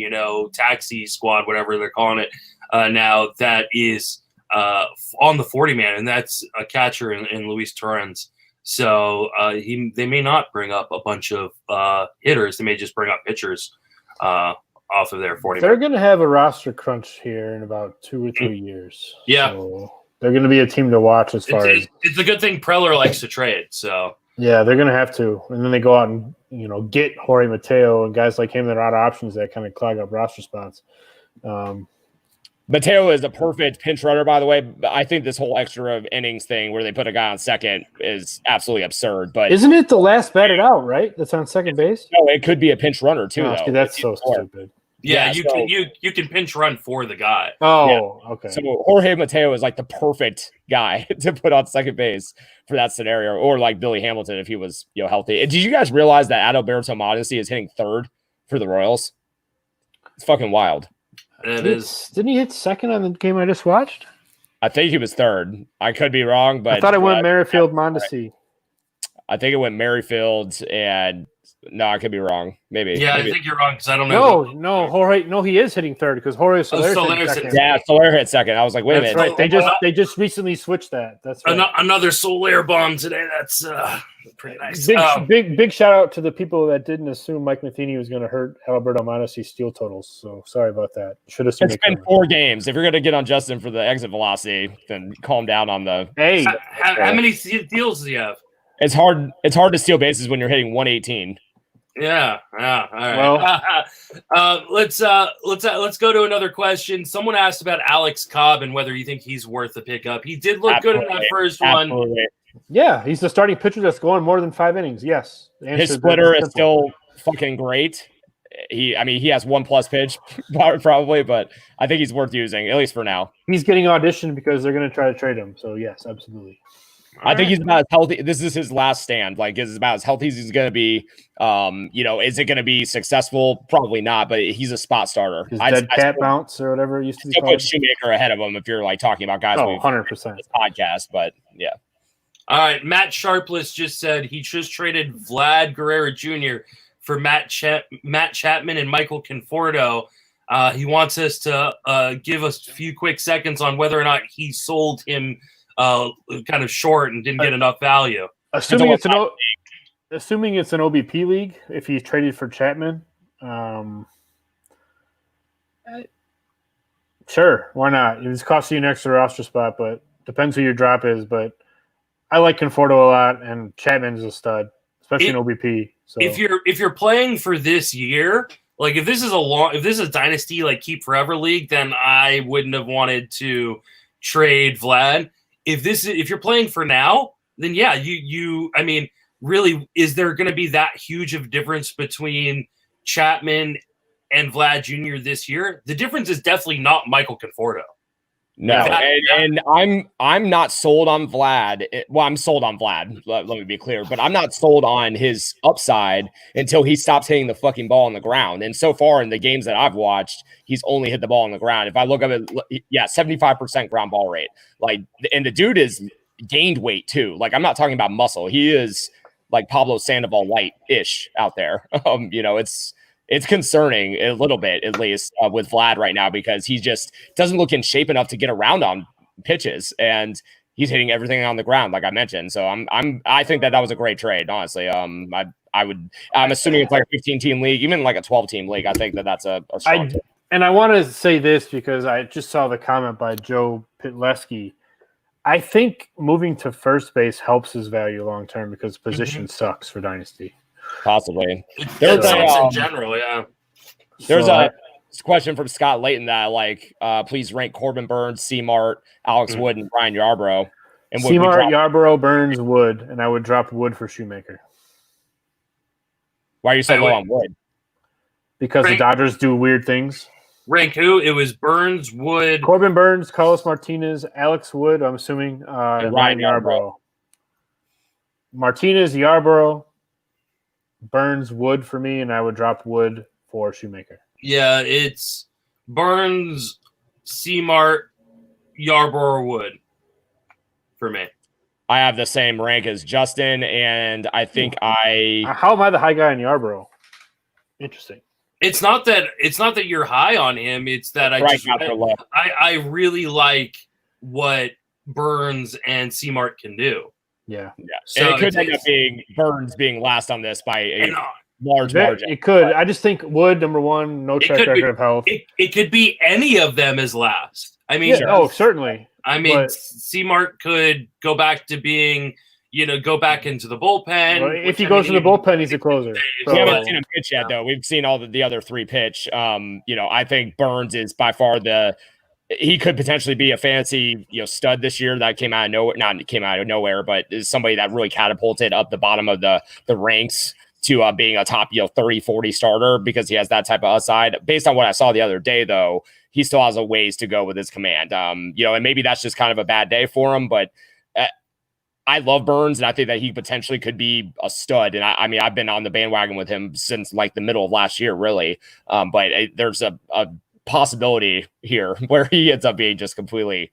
taxi squad, whatever they're calling it now, that is on the 40-man, and that's a catcher in Luis Torrens. So they may not bring up a bunch of hitters. They may just bring up pitchers off of their 40-man. They're going to have a roster crunch here in about 2 or 3 years. Yeah. So they're going to be a team to watch as far as... It's a good thing Preller likes to trade, so... Yeah, they're going to have to. And then they go out and, get Jorge Mateo and guys like him that are out of options that kind of clog up roster spots. Mateo is a perfect pinch runner, by the way. I think this whole extra innings thing where they put a guy on second is absolutely absurd. But isn't it the last batted out, right? That's on second base? No, it could be a pinch runner too. Oh, though. That's so stupid. Yeah, you can pinch run for the guy. Oh, okay. So Jorge Mateo is like the perfect guy to put on second base for that scenario, or like Billy Hamilton if he was healthy. Did you guys realize that Adalberto Mondesi is hitting third for the Royals? It's fucking wild. Didn't he hit second on the game I just watched? I think he was third. I could be wrong, but I thought it went Merrifield Mondesi. I think it went Merrifield and no, I could be wrong. Maybe. Yeah, maybe. I think you're wrong because I don't know. No, Jorge. No, he is hitting third because Jorge Soler hit second. Yeah, Soler hit second. I was like, wait a minute. Right. They just recently switched that. That's right. Another Soler bomb today. That's pretty nice. Big shout out to the people that didn't assume Mike Matheny was going to hurt Alberto Mondesi's steal totals. So sorry about that. Should have. It's been 4 games. If you're going to get on Justin for the exit velocity, then calm down on the. Hey, how many steals do you have? It's hard to steal bases when you're hitting 118. Yeah. All right. Well, let's go to another question. Someone asked about Alex Cobb and whether you think he's worth a pickup. He did look good in that first one. Yeah, he's the starting pitcher that's going more than 5 innings. Yes, his splitter is still fucking great. He has 1+ pitch probably, but I think he's worth using at least for now. He's getting auditioned because they're going to try to trade him. So yes, absolutely. I think he's about as healthy. This is his last stand. Is about as healthy as he's going to be. Is it going to be successful? Probably not, but he's a spot starter. His dead cat bounce or whatever it used to be called. Put Shoemaker ahead of him if you're talking about guys. 100%. Podcast, but yeah. All right. Matt Sharpless just said he just traded Vlad Guerrero Jr. for Matt Chapman and Michael Conforto. He wants us to give us a few quick seconds on whether or not he sold him kind of short and didn't get enough value. Assuming it's assuming it's an OBP league, if he's traded for Chapman, sure, why not? It's costing you an extra roster spot, but depends who your drop is. But I like Conforto a lot, and Chapman's a stud, especially in OBP. So if you're playing for this year, like if this is a dynasty like keep forever league, then I wouldn't have wanted to trade Vlad. If you're playing for now, then yeah, I mean, really, is there going to be that huge of difference between Chapman and Vlad Jr. this year? The difference is definitely not Michael Conforto. No, and I'm not sold on Vlad. Well, I'm sold on Vlad. Let me be clear, but I'm not sold on his upside until he stops hitting the fucking ball on the ground. And so far in the games that I've watched, he's only hit the ball on the ground. If I look at it, 75% ground ball rate. Like, and the dude is gained weight too. Like, I'm not talking about muscle. He is like Pablo Sandoval light-ish out there. It's concerning a little bit, at least, with Vlad right now, because he just doesn't look in shape enough to get around on pitches, and he's hitting everything on the ground, like I mentioned. So I think that was a great trade, honestly. I'm assuming it's like a 15-team league, even like a 12-team league. I think that's a strong trade. And I want to say this because I just saw the comment by Joe Pitleski. I think moving to first base helps his value long term because position sucks for Dynasty. Possibly. There's in general, yeah. There's a question from Scott Layton that please rank Corbin Burns, C-Mart, Alex Wood, and Brian Yarbrough. And C-Mart, Yarbrough, Burns, Wood, and I would drop Wood for Shoemaker. Why are you so low on Wood? Because the Dodgers do weird things. Rank who? It was Burns, Wood, Corbin Burns, Carlos Martinez, Alex Wood. I'm assuming and Ryan Yarbrough. Martinez, Yarbrough. Burns, Wood for me, and I would drop Wood for Shoemaker. Yeah, it's Burns, C-Mart, Yarbrough, Wood for me. I have the same rank as Justin, and I think How am I the high guy in Yarbrough? Interesting. It's not that you're high on him. It's that I really like what Burns and C-Mart can do. Yeah. So and it could end up being Burns being last on this by a large margin. It could. I just think Wood, number one, no track record of health. It could be any of them as last. I mean, certainly. I mean, C-Mart could go back to being, go back into the bullpen. Well, if he goes to the bullpen, he's a closer. We haven't seen him pitch yet, though. We've seen all the other three pitch. I think Burns is by far he could potentially be a fantasy, stud this year that came out of nowhere. Not came out of nowhere, but is somebody that really catapulted up the bottom of the ranks to being a top, 30, 40 starter because he has that type of upside. Based on what I saw the other day, though, he still has a ways to go with his command. And maybe that's just kind of a bad day for him, but I love Burns, and I think that he potentially could be a stud. And I mean, I've been on the bandwagon with him since like the middle of last year, really. But there's a possibility here where he ends up being just completely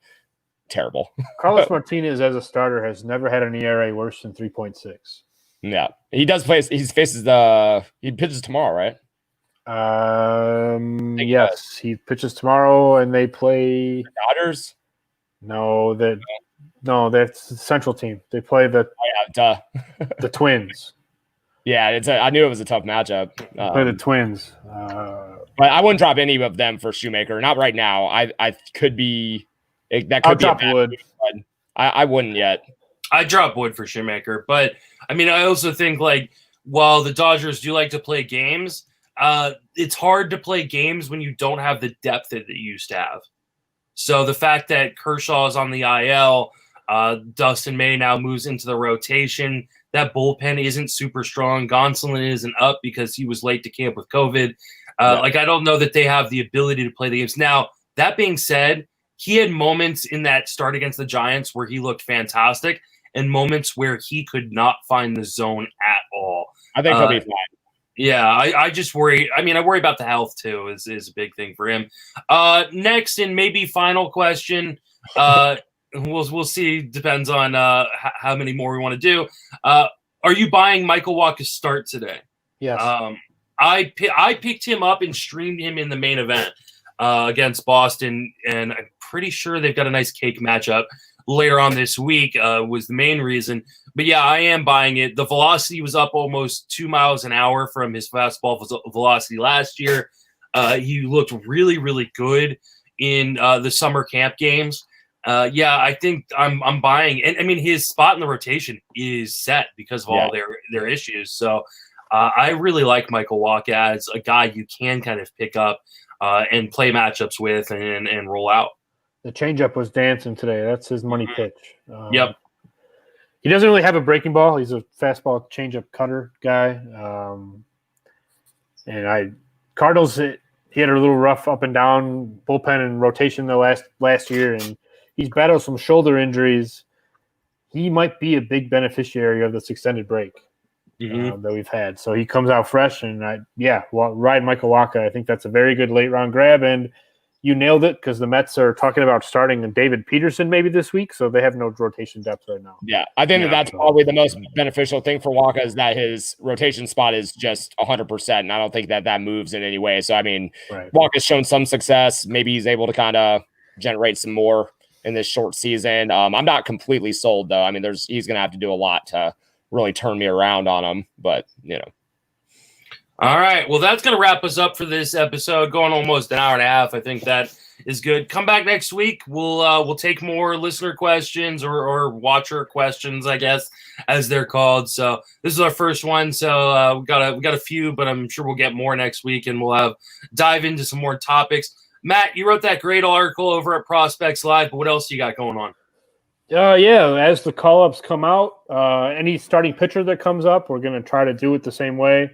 terrible. Carlos Martinez as a starter has never had an ERA worse than 3.6. Yeah, he does play. He pitches tomorrow, right? Yes, he pitches tomorrow, and they play the Dodgers. No, that's the Central team. They play the Twins. Yeah, I knew it was a tough matchup. Play the Twins. But I wouldn't drop any of them for Shoemaker. Not right now. I could be that could I'll be drop Wood. I wouldn't yet. I drop Wood for Shoemaker, but I mean, I also think while the Dodgers do like to play games, it's hard to play games when you don't have the depth that you used to have. So the fact that Kershaw is on the IL, Dustin May now moves into the rotation. That bullpen isn't super strong. Gonsolin isn't up because he was late to camp with COVID. I don't know that they have the ability to play the games. Now, that being said, he had moments in that start against the Giants where he looked fantastic and moments where he could not find the zone at all. I think he'll be fine. Yeah, I just worry. I mean, I worry about the health, too, is a big thing for him. Next and maybe final question. We'll see. Depends on how many more we want to do. Are you buying Michael Wacha's start today? Yes. I picked him up and streamed him in the main event. against Boston, and I'm pretty sure they've got a nice cake matchup later on this week. Was the main reason. But yeah, I am buying it. The velocity was up almost 2 miles an hour from his fastball velocity last year. He looked really, really good in the summer camp games. Yeah, I think I'm buying. And I mean, his spot in the rotation is set because of all their issues. So I really like Michael Wacha as a guy you can kind of pick up and play matchups with and roll out. The changeup was dancing today. That's his money pitch. Yep. He doesn't really have a breaking ball. He's a fastball changeup cutter guy. Cardinals, he had a little rough up and down bullpen and rotation the last year, and he's battled some shoulder injuries. He might be a big beneficiary of this extended break that we've had. So he comes out fresh, and ride Michael Wacha. I think that's a very good late round grab, and you nailed it because the Mets are talking about starting David Peterson maybe this week, so they have no rotation depth right now. Yeah, I think that's probably the most beneficial thing for Wacha is that his rotation spot is just 100%, and I don't think that moves in any way. So, I mean, Wacha's shown some success. Maybe he's able to kind of generate some more in this short season. I'm not completely sold, though. I mean, he's going to have to do a lot to really turn me around on him, but, All right. Well, that's going to wrap us up for this episode, going almost an hour and a half. I think that is good. Come back next week. We'll take more listener questions or watcher questions, I guess, as they're called. So this is our first one. So we got a few, but I'm sure we'll get more next week, and we'll dive into some more topics. Matt, you wrote that great article over at Prospects Live, but what else you got going on? As the call-ups come out, any starting pitcher that comes up, we're going to try to do it the same way.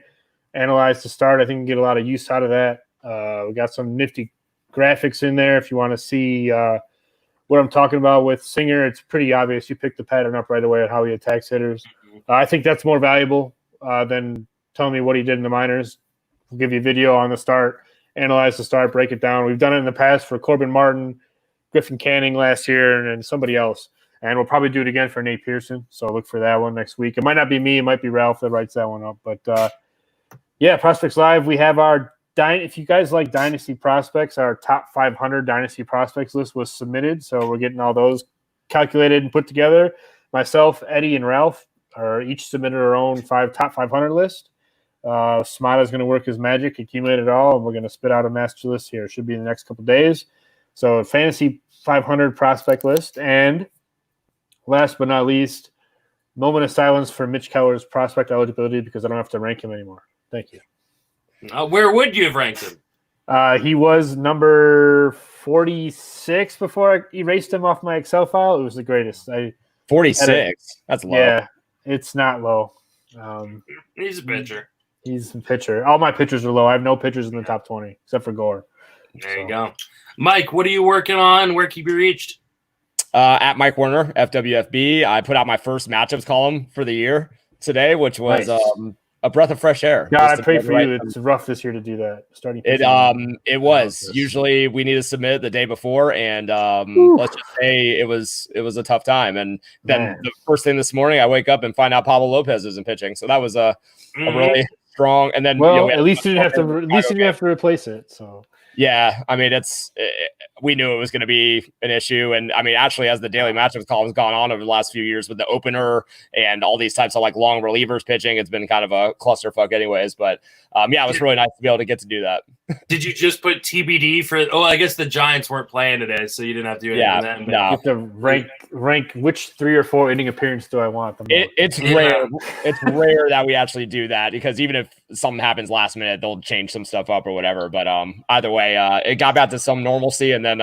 Analyze the start. I think we get a lot of use out of that. We got some nifty graphics in there. If you want to see what I'm talking about with Singer, it's pretty obvious. You pick the pattern up right away on how he attacks hitters. I think that's more valuable than telling me what he did in the minors. We'll give you a video on the start, analyze the start, break it down. We've done it in the past for Corbin Martin, Griffin Canning last year, and somebody else. And we'll probably do it again for Nate Pearson. So look for that one next week. It might not be me. It might be Ralph that writes that one up. But, Prospects Live, we have our if you guys like Dynasty Prospects, our top 500 Dynasty Prospects list was submitted. So we're getting all those calculated and put together. Myself, Eddie, and Ralph are each submitted our own top 500 list. Smada's going to work his magic, accumulate it all, and we're going to spit out a master list here. It should be in the next couple of days. So Fantasy 500 prospect list. And last but not least, moment of silence for Mitch Keller's prospect eligibility because I don't have to rank him anymore. Thank you. Where would you have ranked him? He was number 46 before I erased him off my Excel file. It was the greatest. 46? That's low. Yeah, it's not low. He's a pitcher. He's a pitcher. All my pitchers are low. I have no pitchers in the top 20 except for Gore. There you go. Mike, what are you working on? Where can you be reached? At Mike Werner, FWFB. I put out my first matchups column for the year today, which was a breath of fresh air. God, I pray for you. It's rough this year to do that. It was. Usually we need to submit the day before, and let's just say it was a tough time. And then the first thing this morning, I wake up and find out Pablo Lopez isn't pitching. So that was a really strong. And then at least you didn't have to replace it. So. Yeah, I mean, we knew it was going to be an issue. And I mean, actually, as the daily matchups column has gone on over the last few years with the opener and all these types of long relievers pitching, it's been kind of a clusterfuck anyways. But it was really nice to be able to get to do that. Did you just put TBD for? Oh, I guess the Giants weren't playing today, so you didn't have to do anything. Then. No. You have to rank which 3 or 4 inning appearance do I want? It's rare. It's rare that we actually do that because even if something happens last minute, they'll change some stuff up or whatever. But either way, it got back to some normalcy, and then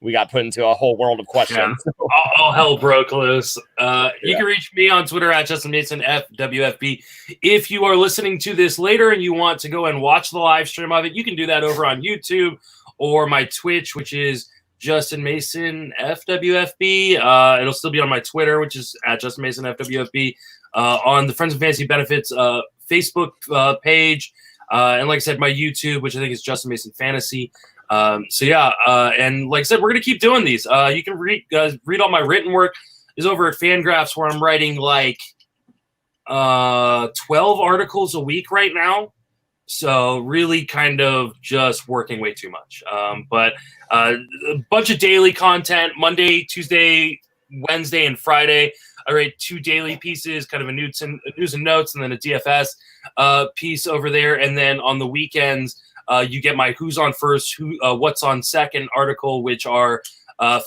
we got put into a whole world of questions. Yeah. All hell broke loose. You can reach me on Twitter at Justin Mason FWFB. If you are listening to this later and you want to go and watch the live stream of it, you can do that over on YouTube or my Twitch, which is Justin Mason FWFB. It'll still be on my Twitter, which is at Justin Mason FWFB. On the Friends of Fantasy Benefits Facebook page. And like I said, my YouTube, which I think is Justin Mason Fantasy. And like I said, we're going to keep doing these. You can read all my written work is over at Fangraphs, where I'm writing 12 articles a week right now. So really kind of just working way too much. But a bunch of daily content, Monday, Tuesday, Wednesday, and Friday. I write 2 daily pieces, kind of a news and notes, and then a DFS piece over there. And then on the weekends, you get my Who's on First, What's on Second article, which are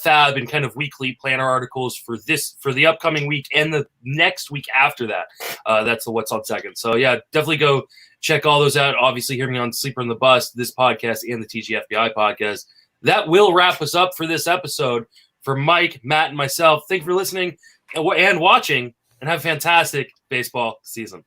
fab and kind of weekly planner articles for the upcoming week and the next week after that. That's the What's on Second. So yeah, definitely go check all those out. Obviously, hear me on Sleeper on the Bus, this podcast, and the TGFBI podcast. That will wrap us up for this episode. For Mike, Matt, and myself, thank you for listening and watching, and have a fantastic baseball season.